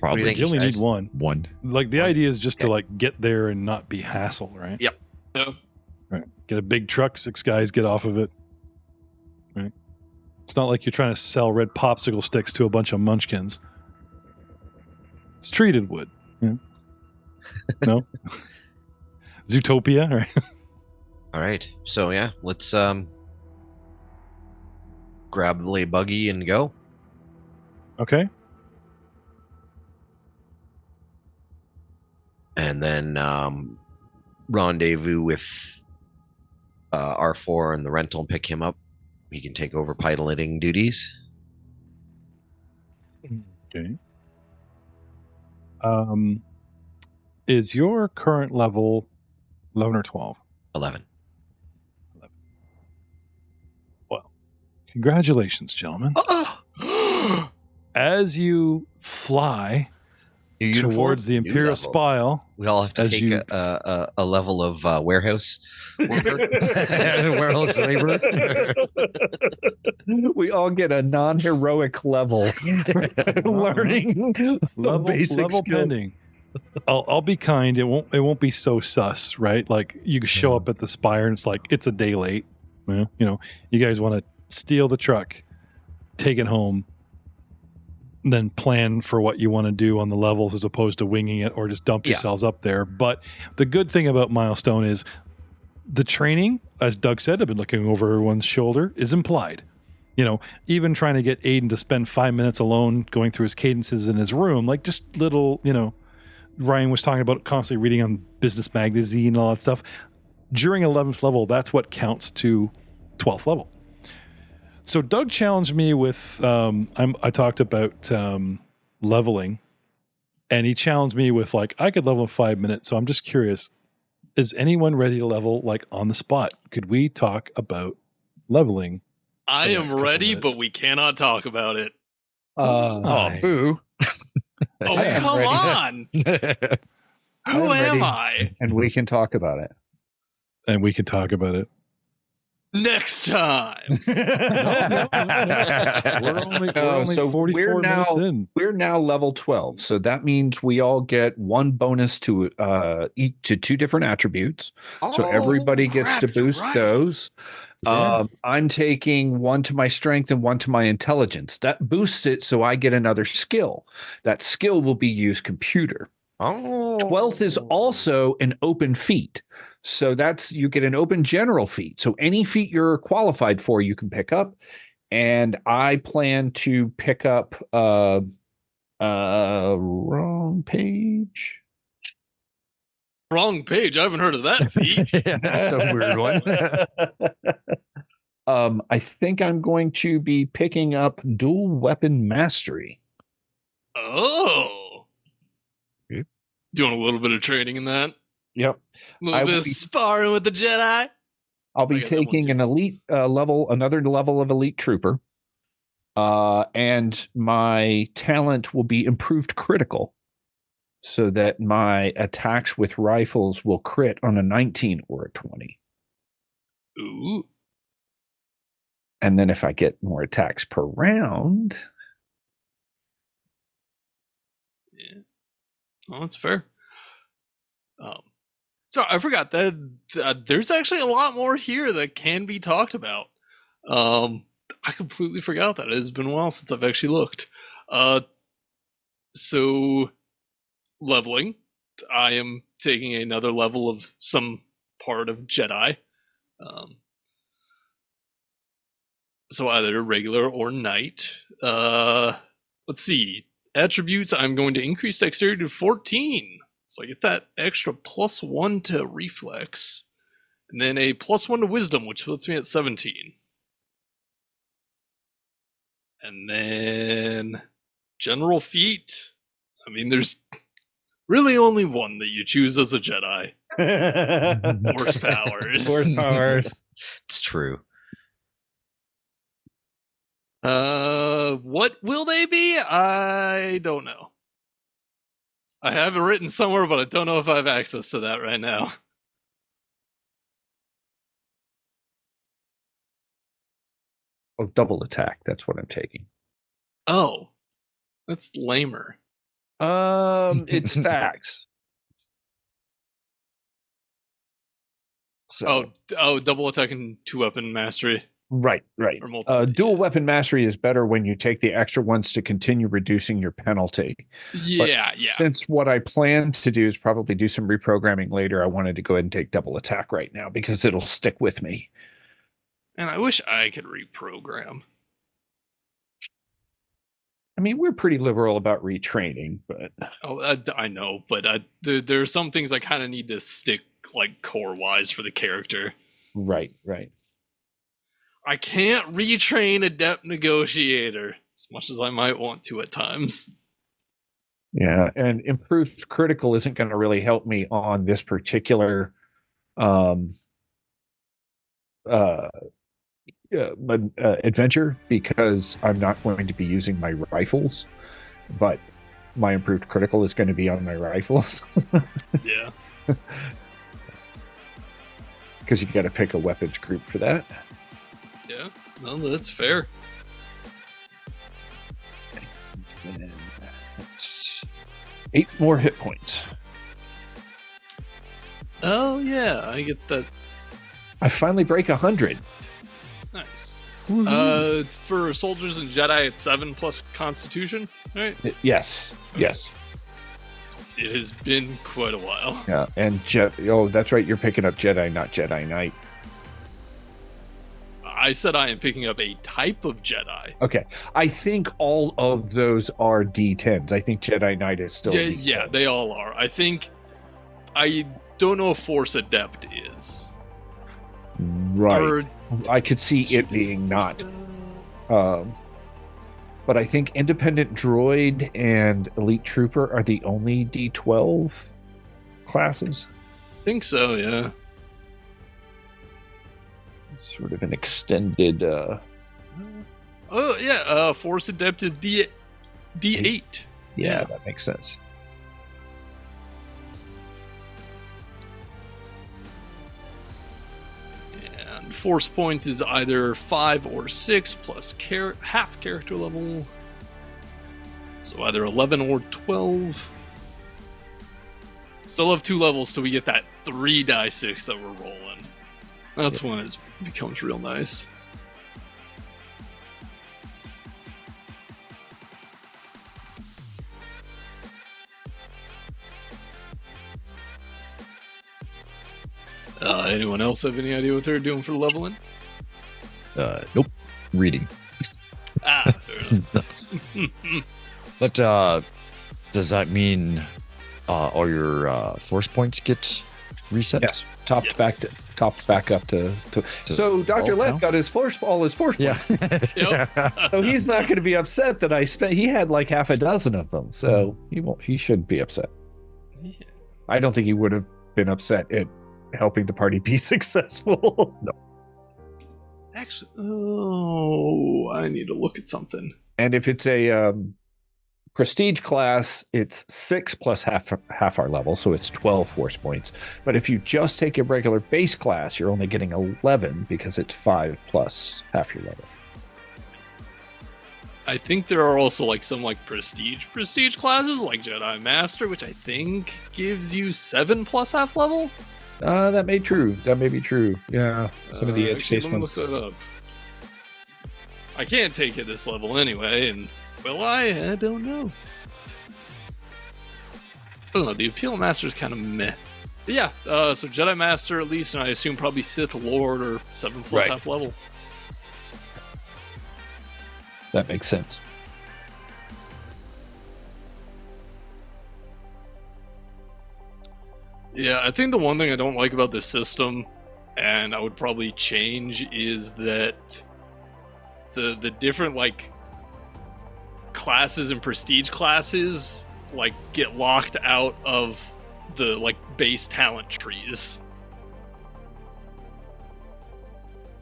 What do you think? You only need one. One. Like the idea is just to like get there and not be hassled, right? Yep. Yeah. Right. Get a big truck, 6 guys get off of it. Right. It's not like you're trying to sell red popsicle sticks to a bunch of munchkins. It's treated wood. Yeah. No. Zootopia, right? All right. So yeah, let's grab the lay buggy and go. Okay. And then rendezvous with R4 and the rental and pick him up. He can take over piloting duties. Okay. Is your current level 11 or 12? 11. Well, congratulations, gentlemen. As you fly towards the Imperial Spile, We all have to as take you- a level of warehouse worker. Warehouse labor. We all get a non-heroic level. Learning basic level skill. pending. I'll be kind. It won't be so sus, right? Like you could show up at the Spire and it's like it's a day late. Well, you guys want to steal the truck, take it home, then plan for what you want to do on the levels as opposed to winging it or just dump yourselves up there. But the good thing about Milestone is the training, as Doug said, I've been looking over everyone's shoulder, is implied. Even trying to get Aiden to spend 5 minutes alone going through his cadences in his room, like just little, Ryan was talking about constantly reading on Business Magazine and all that stuff. During 11th level, that's what counts to 12th level. So Doug challenged me with, I talked about leveling, and he challenged me with I could level in 5 minutes. So I'm just curious, is anyone ready to level on the spot? Could we talk about leveling? I the am next couple ready, minutes? but we cannot talk about it. Oh, boo. Oh, I am come ready. on. Who I am am ready. I? And we can talk about it. And we can talk about it. Next time. No. We're only so 44 minutes in. We're now level 12, so that means we all get one bonus to each to 2 different attributes. So everybody gets to crap, you're boost right. those. Yeah. I'm taking 1 to my strength and 1 to my intelligence. That boosts it, so I get another skill. That skill will be used computer. 12th is also an open feat. So you get an open general feat. So any feat you're qualified for, you can pick up. And I plan to pick up wrong page. Wrong page. I haven't heard of that feat. Yeah, that's a weird one. I think I'm going to be picking up dual weapon mastery. Oh. Good. Doing a little bit of training in that. Yep. A little bit of sparring with the Jedi. I'll be I got that one taking too. an elite another level of elite trooper. And my talent will be improved critical, so that my attacks with rifles will crit on a 19 or a 20. Ooh. And then if I get more attacks per round. Yeah. Oh, that's fair. So I forgot that there's actually a lot more here that can be talked about. I completely forgot that. It has been a while since I've actually looked. So leveling, I am taking another level of some part of Jedi. So either regular or knight. Let's see. Attributes, I'm going to increase dexterity to 14. So I get that extra +1 to reflex. And then a +1 to wisdom, which puts me at 17. And then general feat. I mean, there's really only one that you choose as a Jedi. Force powers. Force powers. It's true. What will they be? I don't know. I have it written somewhere, but I don't know if I have access to that right now. Oh, double attack. That's what I'm taking. Oh, that's lamer. It stacks. So Double attack and 2-weapon mastery. right. Or multi, Dual weapon mastery is better when you take the extra ones to continue reducing your penalty. Yeah. Since what I plan to do is probably do some reprogramming later, I wanted to go ahead and take double attack right now because it'll stick with me. And I wish I could reprogram. I mean, we're pretty liberal about retraining, but I know, but there are some things I kind of need to stick like core-wise for the character. right. I can't retrain Adept Negotiator as much as I might want to at times. Yeah, and improved critical isn't going to really help me on this particular adventure because I'm not going to be using my rifles, but my improved critical is going to be on my rifles. Yeah. Because you got to pick a weapons group for that. Yeah, no, that's fair. And that's 8 more hit points. Oh yeah, I get that. I finally break 100. Nice. Woohoo. For soldiers and Jedi, it's 7 plus Constitution, right? Yes. It has been quite a while. Yeah, and that's right. You're picking up Jedi, not Jedi Knight. I said I am picking up a type of Jedi. Okay, I think all of those are D10s. I think Jedi Knight is still. Yeah, they all are. I don't know if Force Adept is. Right. Or, I could see it being not. But I think Independent Droid and Elite Trooper are the only D12 classes. I think so, yeah. Sort of an extended. Oh yeah, Force Adept is D8. Yeah, that makes sense. And force points is either 5 or 6 plus half character level. So either 11 or 12. Still have 2 levels till we get that 3 die 6 that we're rolling. That's when it becomes real nice. Anyone else have any idea what they're doing for leveling? Nope. Reading. Fair enough. But does that mean all your force points get reset? Yes, topped back up to. So Dr. 12 Leth now? got all his force Yeah. points. Yep. So he's not going to be upset that I spent. He had like half a dozen of them, so he won't. He shouldn't be upset. I don't think he would have been upset at helping the party be successful. Actually, I need to look at something. And if it's a prestige class, it's 6 plus half our level, so it's 12 force points. But if you just take your regular base class, you're only getting 11 because it's 5 plus half your level. I think there are also like some like prestige classes like Jedi Master, which I think gives you 7 plus half level. That may be true. Yeah, some of the edge Actually, case let me ones. look that up. I can't take it this level anyway, and will I? I don't know. I don't know. The Appeal Master is kind of meh. But yeah, so Jedi Master at least, and I assume probably Sith Lord or 7 plus Right. half level. That makes sense. Yeah, I think the one thing I don't like about this system, and I would probably change, is that the different like classes and prestige classes like get locked out of the like base talent trees.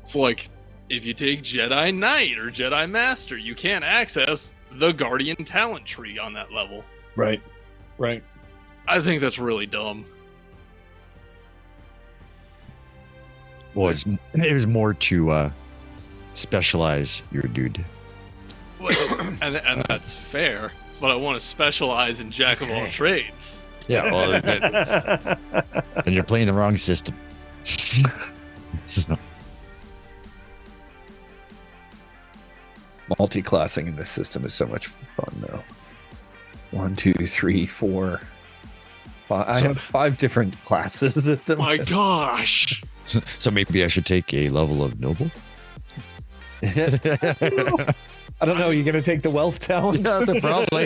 So like if you take Jedi Knight or Jedi Master, you can't access the Guardian talent tree on that level. Right. I think that's really dumb. Well, it was more to specialize your dude. Well, and that's fair, but I want to specialize in Jack of all trades. Yeah, well, and you're playing the wrong system. So, Multi-classing in this system is so much fun, though. 1, 2, 3, 4, 5. I have 5 different classes at the My gosh! so maybe I should take a level of noble. I don't know. You're going to take the wealth talent? Probably.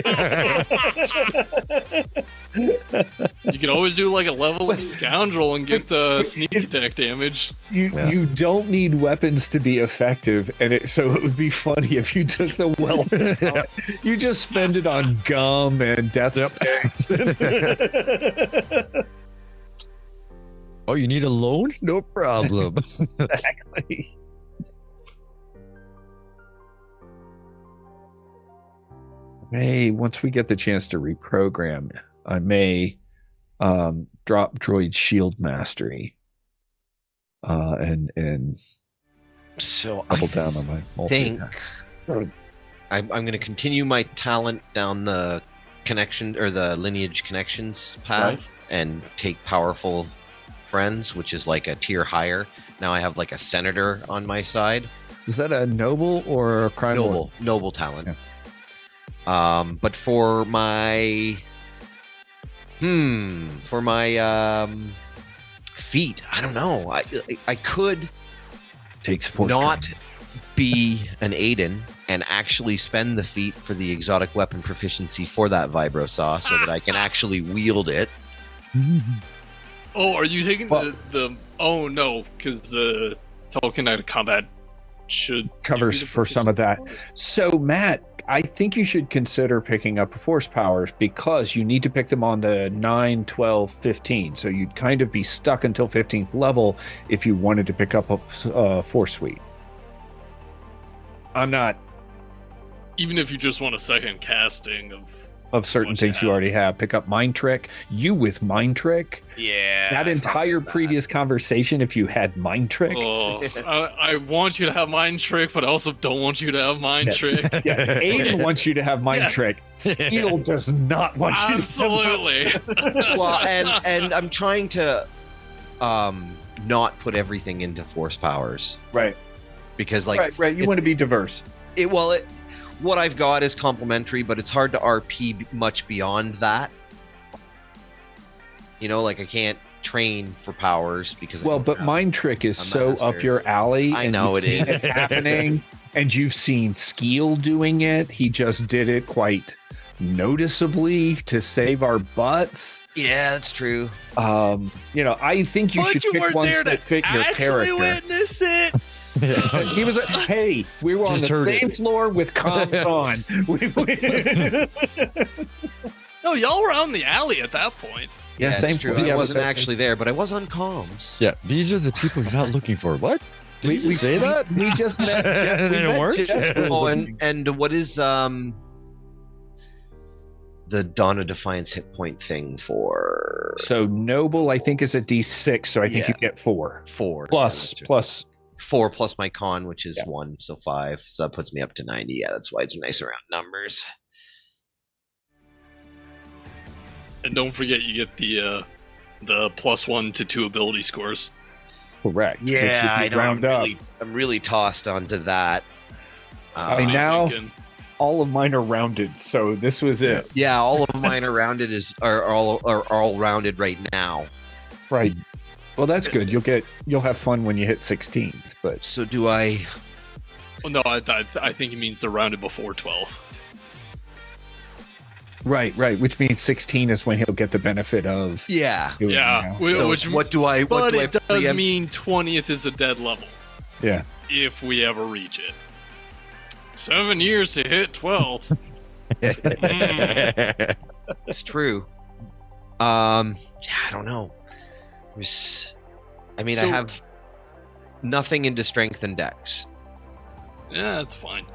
You can always do like a level of scoundrel and get the sneak attack damage. You don't need weapons to be effective, and so it would be funny if you took the wealth talent. You just spend it on gum and death sticks. Oh, you need a loan? No problem. Exactly. Once we get the chance to reprogram, I may drop droid shield mastery and So I double down on my think multi-attacks. I'm going to continue my talent down the connection or the lineage connections path and take powerful friends, which is like a tier higher. Now I have like a senator on my side. Is that a noble or a crime lord? Noble talent. Yeah. But for my feat, I don't know. I could Takes force not training. be an Aiden and actually spend the feat for the exotic weapon proficiency for that vibro saw so that I can actually wield it. Oh, are you taking Well- the oh no, because telekinetic combat should Covers give you the for some of that. So, Matt, I think you should consider picking up force powers because you need to pick them on the 9, 12, 15. So you'd kind of be stuck until 15th level if you wanted to pick up a force suite. I'm not. even if you just want a second casting of of certain What you things you have. already have. Pick up Mind Trick. You with Mind Trick. Yeah. That I entire forgot that. previous conversation, if you had Mind Trick. Oh, I want you to have Mind Trick, but I also don't want you to have Mind Yeah. Trick. Yeah, Aiden wants you to have Mind Yes. Trick. Steel does not want you to Absolutely. Well, and I'm trying to not put everything into force powers have. Right, because like right. You it's- want to be diverse. what I've got is complementary, but it's hard to RP much beyond that. You know, like I can't train for powers because I Well, don't but have- Mind Trick is a so master. up your alley. I and know you've it seen is. happening, and you've seen Skeel doing it. He just did it quite noticeably to save our butts. Yeah, that's true. You know, I think you But should you pick weren't ones there that to fit your actually character. witness it. He was hey, we were on Just the heard same it. floor with comms on. No, y'all were out in the alley at that point. Yeah, it's same true. floor. I Yeah, wasn't but- actually there, but I was on comms. Yeah, these are the people you're not looking for. What? Did you just say that? We just met Jeff. And We it met worked? Jeff. Oh, and what is the Dawn of Defiance hit point thing for So Noble, I think, is a D6, so I think Yeah. you get 4. 4? Plus, Yeah, plus 4 plus my con, which is Yeah. 1, so 5. So that puts me up to 90. Yeah, that's why it's nice around numbers. And don't forget, you get the +1 to 2 ability scores. correct. Which Yeah, if you I know. round up. I'm really tossed onto that. I mean, I'm now- thinking, All of mine are rounded, so this was it. Yeah, all of mine are rounded are all rounded right now. Right. Well, that's good. You'll have fun when you hit 16th, but So do I? oh, no, I think it means they're rounded before 12. right, which means 16 is when he'll get the benefit of Yeah. doing it Yeah, now. So which what do I? What but do I it does preempt? mean 20th is a dead level Yeah. if we ever reach it. 7 years to hit 12. It's true. Yeah, I don't know. I mean, I So- have nothing into strength and dex, Yeah, that's fine.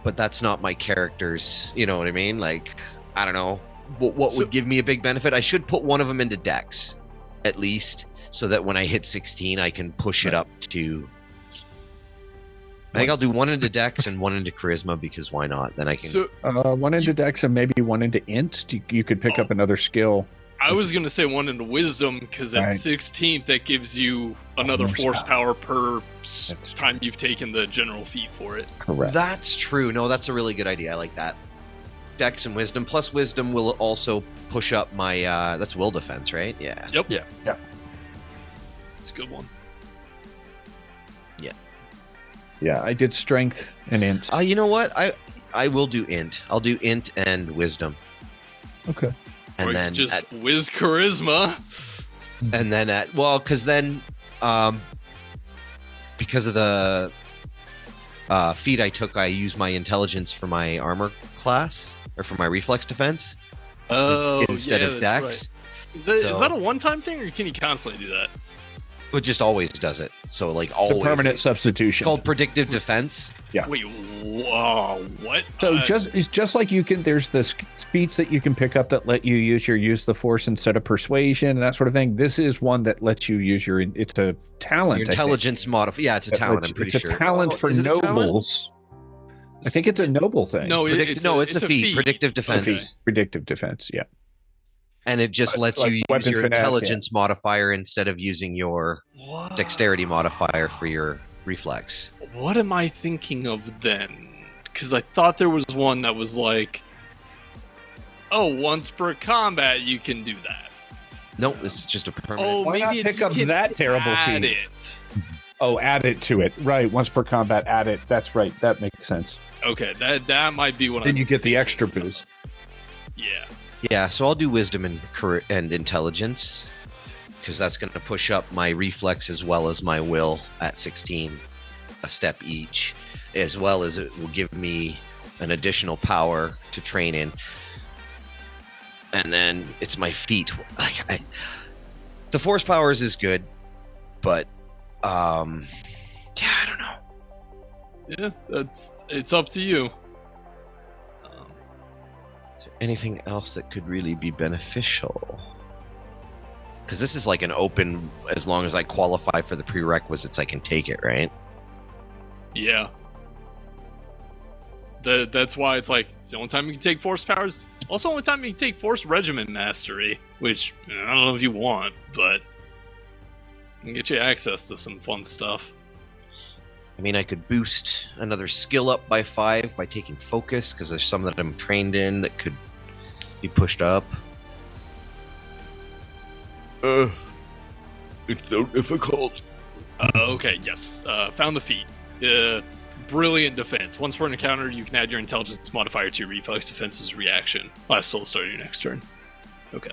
but that's not my character's. You know what I mean? Like, I don't know. What So- would give me a big benefit? I should put one of them into dex, at least, so that when I hit 16, I can push it up to. I think I'll do one into dex and one into charisma because why not? Then I can. So One into Dex and maybe one into Int. You could pick up another skill. I was going to say 1 into wisdom because at Right. 16th, that gives you another More force stuff. power per That's time you've taken the general feat for it. Correct. That's true. No, that's a really good idea. I like that. Dex and wisdom. Plus wisdom will also push up my that's will defense, right? Yeah. Yep. Yeah. It's a good one. Yeah, I did Strength and Int. You know what? I will do int. I'll do int and wisdom. Okay. And Or you then just at, whiz charisma. and then at cuz then because of the feat I took, I use my intelligence for my armor class or for my reflex defense instead of that's dex. right. Is So- that a one-time thing, or can you constantly do that? It just always does it. So like It's always a permanent It's substitution. called predictive defense. Yeah. Wait, what? So it's just like you can. There's the feats that you can pick up that let you use the force instead of persuasion and that sort of thing. This is one that lets you use your. It's a talent. Your I think. intelligence modify. Yeah, it's a That talent. lets I'm you- pretty it's sure. a talent Oh, for is it a talent? nobles. I think it's a noble thing. No, It's a feat. Predictive A defense. feat. Predictive defense. Yeah. And it just lets Like you use weapon your finesse, intelligence modifier instead of using your What? dexterity modifier for your reflex. What am I thinking of then? Because I thought there was one that was like, oh, once per combat you can do that. No, it's just a permanent. Oh, Why maybe not it's pick you up can that terrible add feat? it. Oh, add it to it. Right. Once per combat, add it. That's right. That makes sense. Okay, that might be what Then I'm you get the thinking extra of. boost. Yeah. Yeah, so I'll do wisdom and intelligence because that's going to push up my reflex as well as my will at 16, a step each, as well as it will give me an additional power to train in. And then it's my feet. The force powers is good, but yeah, I don't know. Yeah, it's up to you. Is there anything else that could really be beneficial? Because this is like an open, as long as I qualify for the prerequisites, I can take it, right? Yeah. That's why it's like, it's the only time you can take Force Powers. Also, only time you can take Force Regiment Mastery, which I don't know if you want, but can get you access to some fun stuff. I mean, I could boost another skill up by 5 by taking focus, because there's some that I'm trained in that could be pushed up. It's so difficult. Okay, yes. Found the feat. Brilliant defense. Once per encounter, you can add your intelligence modifier to your reflex defense's reaction. Last soul start your next turn. Okay.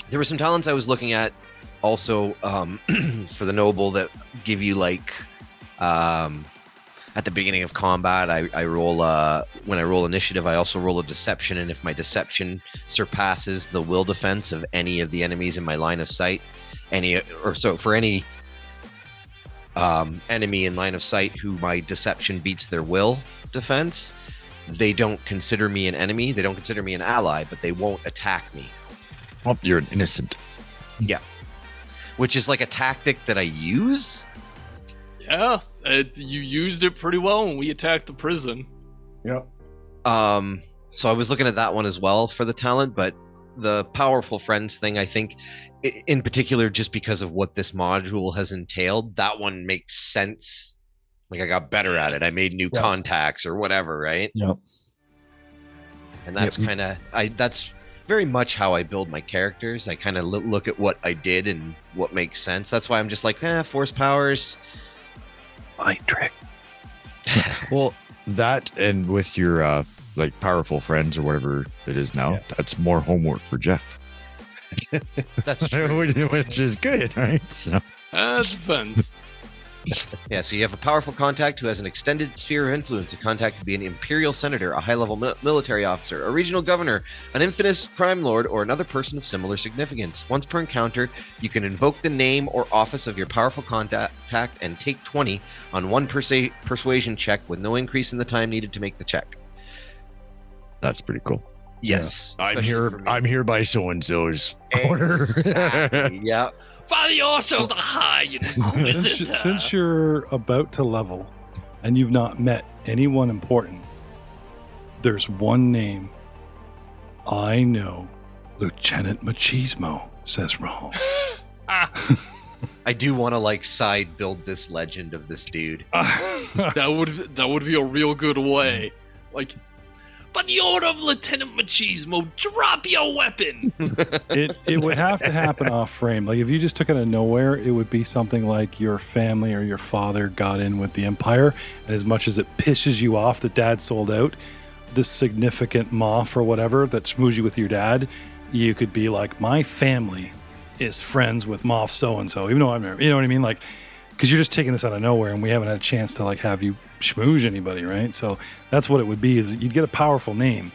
There were some talents I was looking at also for the noble that give you like at the beginning of combat, I roll when I roll initiative, I also roll a deception, and if my deception surpasses the will defense of any of the enemies in my line of sight, for any enemy in line of sight who my deception beats their will defense, they don't consider me an enemy, they don't consider me an ally, but they won't attack me. Oh, you're an innocent. Yeah. Which is like a tactic that I use. Yeah, you used it pretty well when we attacked the prison. Yep. So I was looking at that one as well for the talent, but the powerful friends thing, I think, in particular, just because of what this module has entailed, that one makes sense. Like I got better at it. I made new contacts or whatever, right? Yep. And that's kind of that's very much how I build my characters. I kind of look at what I did and what makes sense. That's why I'm just like, force powers, mind trick. Well, that and with your like powerful friends or whatever it is now, that's more homework for Jeff. That's true. Which is good, right? So. Depends. Yeah, so you have a powerful contact who has an extended sphere of influence. A contact could be an imperial senator, a high-level military officer, a regional governor, an infamous crime lord, or another person of similar significance. Once per encounter, you can invoke the name or office of your powerful contact and take 20 on one persuasion check with no increase in the time needed to make the check. That's pretty cool. Yes. I'm here by so-and-so's order. Exactly. Yeah. By the order of the High Inquisitor. Since you're about to level and you've not met anyone important, there's one name I know. Lieutenant Machismo, says Rahul. I do want to side build this legend of this dude. That would be a real good way. By the order of Lieutenant Machismo, drop your weapon! It would have to happen off frame. Like if you just took it out of nowhere, it would be something like your family or your father got in with the Empire, and as much as it pisses you off that dad sold out, this significant moth or whatever that schmoos you with your dad, you could be like, my family is friends with moth so-and-so, even though I'm never, you know what I mean? Because you're just taking this out of nowhere and we haven't had a chance to have you schmooze anybody, right? So that's what it would be, is you'd get a powerful name,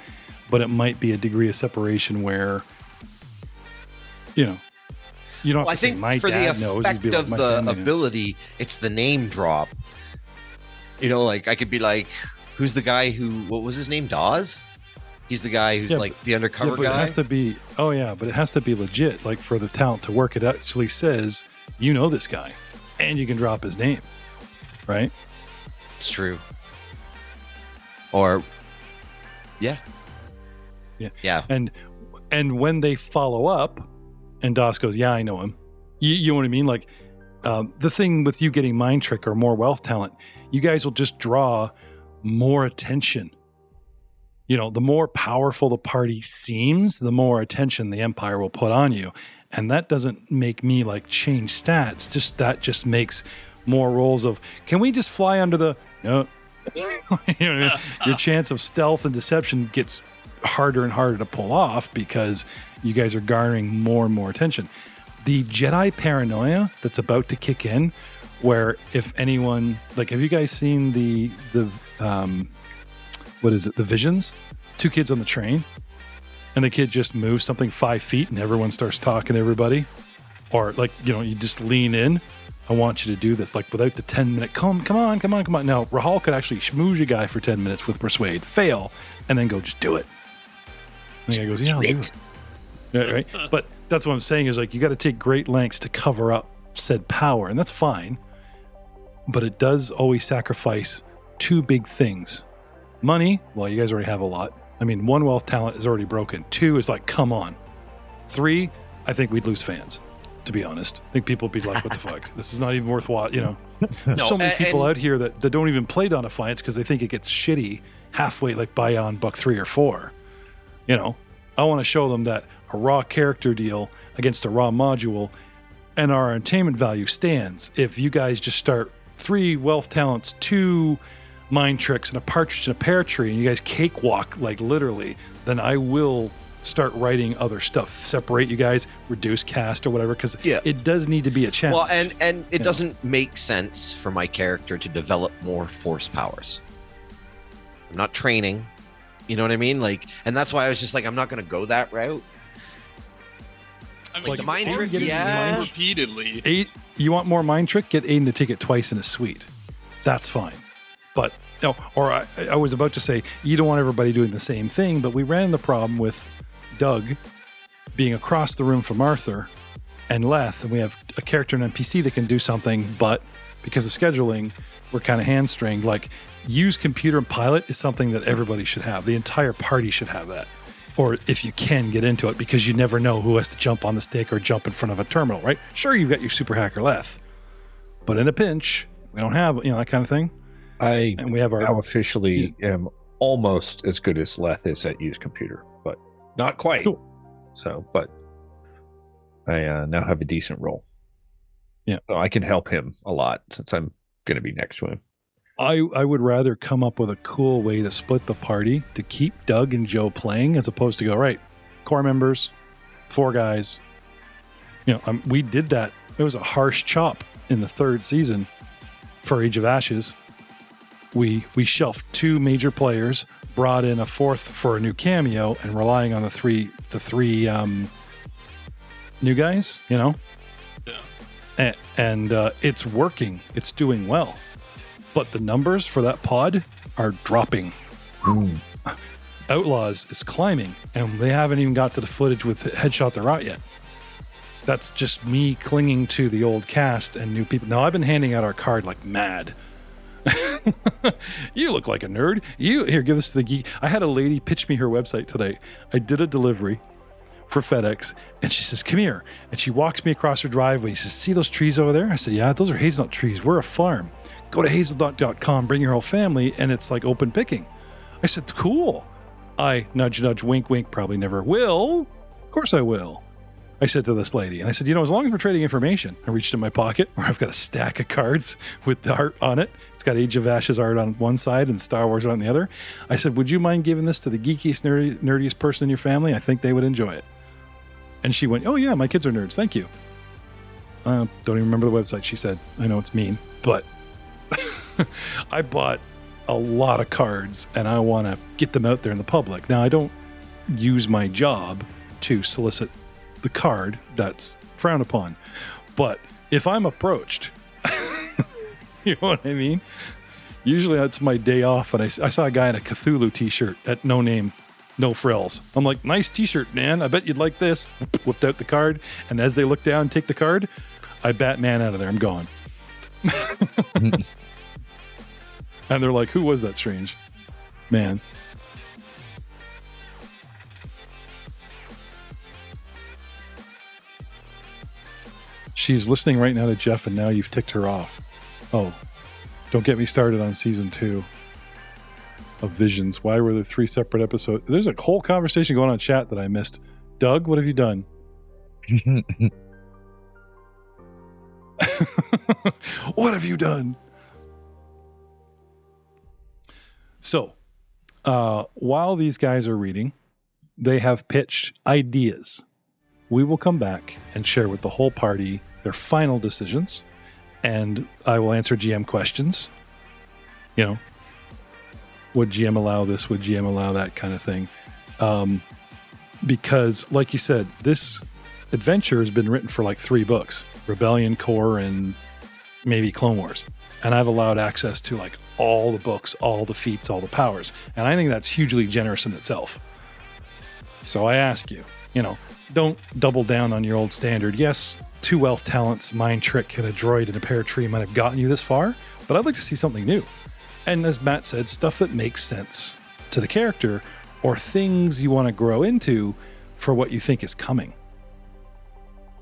but it might be a degree of separation where, you don't have to I think say, my for the dad knows. effect You'd be of "My the family knows." ability, it's the name drop. I could be like, who's the guy what was his name? Dawes? He's the guy who's the undercover but guy? It has to be, but it has to be legit. For the talent to work, it actually says, you know this guy, and you can drop his name, right? It's true. Or, yeah. And when they follow up, and Doss goes, yeah, I know him. You know what I mean? The thing with you getting mind trick or more wealth talent, you guys will just draw more attention. The more powerful the party seems, the more attention the Empire will put on you. And that doesn't make me change stats. That just makes more rolls of, can we just fly under the, no. Your chance of stealth and deception gets harder and harder to pull off because you guys are garnering more and more attention. The Jedi paranoia that's about to kick in, where if anyone, have you guys seen the what is it? The Visions? 2 kids on the train, and the kid just moves something 5 feet, and everyone starts talking to everybody, or you just lean in. I want you to do this, without the 10-minute. Come on. Now Rahul could actually schmooze a guy for 10 minutes with persuade, fail, and then go just do it. And the guy goes, yeah, I'll do it. Yeah, right? But that's what I'm saying is like you got to take great lengths to cover up said power, and that's fine. But it does always sacrifice two big things. Money, well, you guys already have a lot. I mean, 1, wealth talent is already broken. 2 is like, come on. 3, I think we'd lose fans, to be honest. I think people would be like, what the fuck? This is not even worth what, you know. There's so many people out here that don't even play Dawn of Defiance because they think it gets shitty halfway, like buy on buck 3 or 4. You know, I want to show them that a raw character deal against a raw module and our entertainment value stands. If you guys just start 3 wealth talents, 2 mind tricks, and a partridge in a pear tree, and you guys cakewalk, like literally, then I will start writing other stuff. Separate you guys, reduce cast or whatever, because it does need to be a challenge. Well, and it doesn't make sense for my character to develop more force powers. I'm not training. You know what I mean? Like, and that's why I was just like, I'm not going to go that route. I mean, Like the mind trick, repeatedly. 8, you want more mind trick? Get Aiden to take it twice in a suite. That's fine. But no, or I was about to say you don't want everybody doing the same thing, but we ran the problem with Doug being across the room from Arthur and Leth, and we have a character and NPC that can do something, but because of scheduling, we're kind of hamstringed. Like, use computer and pilot is something that everybody should have. The entire party should have that. Or if you can, get into it, because you never know who has to jump on the stick or jump in front of a terminal, right? Sure, you've got your super hacker Leth, but in a pinch, we don't have, that kind of thing. And we have our now officially am almost as good as Leth is at use computer, but not quite. Cool. So, but I now have a decent role. Yeah, so I can help him a lot since I'm going to be next to him. I would rather come up with a cool way to split the party to keep Doug and Joe playing, as opposed to go, right, core members, 4 guys. We did that. It was a harsh chop in the 3rd season for Age of Ashes. We shelved 2 major players, brought in a 4th for a new cameo, and relying on the three new guys, Yeah. And it's working. It's doing well. But the numbers for that pod are dropping. Outlaws is climbing, and they haven't even got to the footage with Headshot the Rot yet. That's just me clinging to the old cast and new people. Now, I've been handing out our card like mad. You look like a nerd. Here, give this to the geek. I had a lady pitch me her website today. I did a delivery for FedEx, and she says, come here. And she walks me across her driveway. She says, see those trees over there? I said, yeah, those are hazelnut trees. We're a farm. Go to hazelnut.com, bring your whole family, and it's like open picking. I said, cool. I nudge, nudge, wink, wink, probably never will. Of course I will. I said to this lady, and I said, as long as we're trading information, I reached in my pocket where I've got a stack of cards with the art on it. It's got Age of Ashes art on one side and Star Wars on the other. I said, would you mind giving this to the geekiest, nerdiest person in your family? I think they would enjoy it. And she went, oh yeah, my kids are nerds. Thank you. Don't even remember the website she said. I know it's mean, but I bought a lot of cards and I want to get them out there in the public. Now, I don't use my job to solicit the card. That's frowned upon. But if I'm approached, you know what I mean? Usually that's my day off, and I saw a guy in a Cthulhu t-shirt at No Name, No Frills. I'm like, nice t-shirt, man. I bet you'd like this. Whipped out the card, and as they look down and take the card, I Batman out of there. I'm gone. And they're like, who was that strange man? She's listening right now to Jeff, and now you've ticked her off. Oh, don't get me started on season 2 of Visions. Why were there 3 separate episodes? There's a whole conversation going on in chat that I missed. Doug, what have you done? What have you done? So, while these guys are reading, they have pitched ideas. We will come back and share with the whole party their final decisions, and I will answer GM questions. Would GM allow this? Would GM allow that kind of thing? Because, like you said, this adventure has been written for like 3 books: Rebellion, Core, and maybe Clone Wars. And I've allowed access to like all the books, all the feats, all the powers. And I think that's hugely generous in itself. So I ask you, don't double down on your old standard. Yes, 2 wealth talents, mind trick, and a droid and a pear tree might have gotten you this far, but I'd like to see something new. And as Matt said, stuff that makes sense to the character or things you want to grow into for what you think is coming.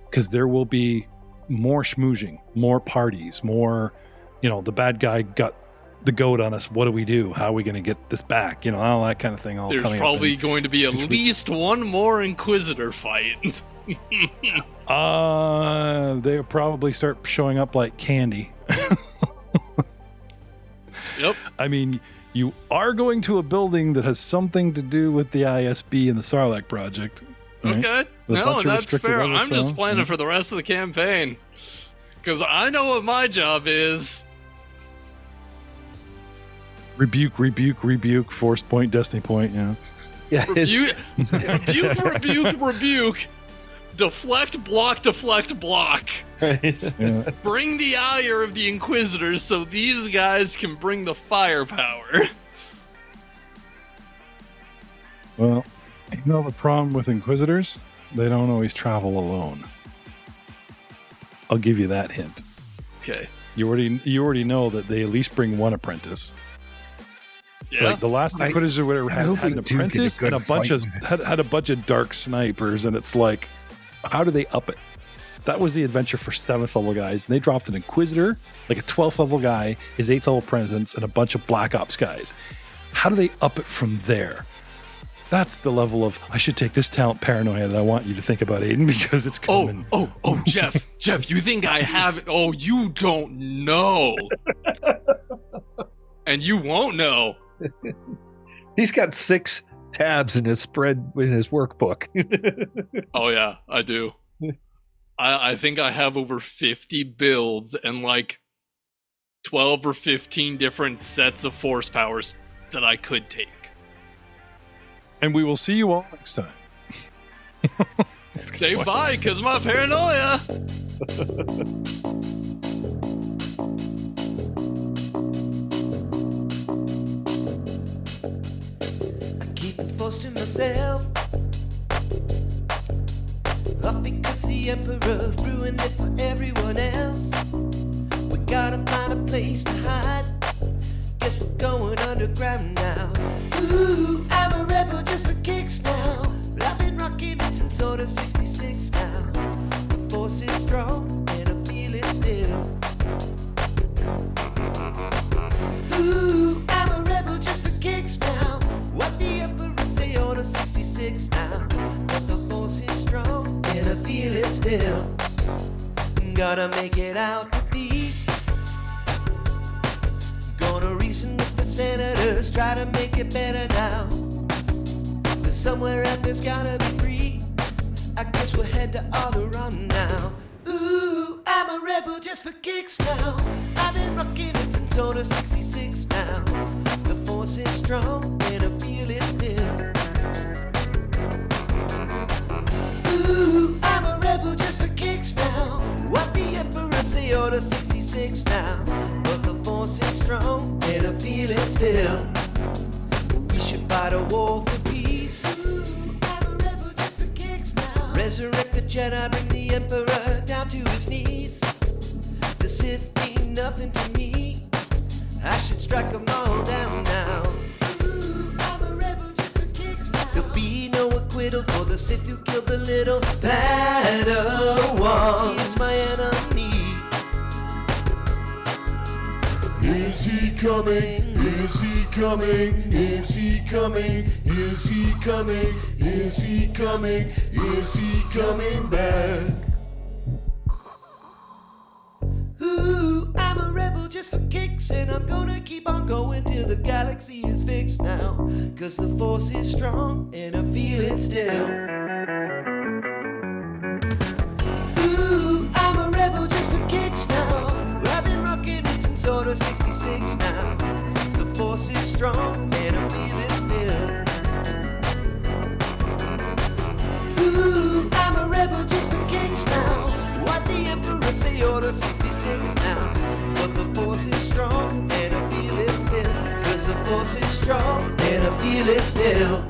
Because there will be more schmoozing, more parties, more, the bad guy got the goat on us. What do we do? How are we going to get this back? All that kind of thing. There's probably going to be at least one more Inquisitor fight. They'll probably start showing up like candy. Yep. I mean, you are going to a building that has something to do with the ISB and the Sarlacc project. Right? Okay. With a No, bunch of that's restricted fair. levels, I'm just so, planning for the rest of the campaign. Because I know what my job is. Rebuke, force point, destiny point, Yeah. Rebuke. Deflect, block. Yeah. Bring the ire of the Inquisitors so these guys can bring the firepower. Well, the problem with Inquisitors, they don't always travel alone. I'll give you that hint. Okay. You already know that they at least bring one apprentice. Yeah. Like the last Inquisitor whatever had hope an we do get a apprentice good and a bunch of fight. had a bunch of dark snipers, and it's like, how do they up it? That was the adventure for 7th level guys, and they dropped an Inquisitor, like a 12th level guy, his 8th level presence, and a bunch of Black Ops guys. How do they up it from there? That's the level of, I should take this talent paranoia that I want you to think about, Aiden, because it's coming. Oh, Jeff, you think I have it? Oh, you don't know. And you won't know. He's got 6 tabs in his spread with his workbook. Oh, yeah, I do. I think I have over 50 builds and like 12 or 15 different sets of force powers that I could take. And we will see you all next time. Say bye, because my paranoia. I keep the force to myself. Up because the Emperor ruined it for everyone else. We gotta find a place to hide. Guess we're going underground now. Ooh, I'm a rebel just for kicks now. But I've been rocking it since Order 66 now. The force is strong and I feel it still. Ooh, I'm a rebel just for kicks now. What the Emperor say, Order 66 now. But the force is strong and I feel it still. Gotta make it out to thee. Gonna reason with the senators, try to make it better now. But somewhere out there's gotta be free. I guess we'll head to Alderaan now. Ooh, I'm a rebel just for kicks now. I've been rocking it since Order 66 now. The force is strong and I feel it still. Ooh, I'm a rebel just for kicks now. What the Emperor say, Order 66 now. But the force is strong and I feel it still. We should fight a war for peace. Ooh, I'm a rebel just for kicks now. Resurrect the Jedi, bring the Emperor down to his knees. The Sith mean nothing to me. I should strike them all down now. Ooh, I'm a rebel just for kicks now. There'll be no acquittal for the Sith who killed the little Padawan. She is my enemy. Is he coming? Is he coming? Is he coming? Is he coming? Is he coming? Is he coming back? Ooh, I'm a rebel just for kicks, and I'm gonna keep on going till the galaxy is fixed now. Cause the force is strong and I feel it still. Ooh, I'm a rebel just for kicks now. I've been rocking it since Order 66 now. The force is strong and I feel it still. Ooh, I'm a rebel just for kicks now. What the Emperor say, Order 66 now. But the force is strong and I feel it still. Cause the force is strong and I feel it still.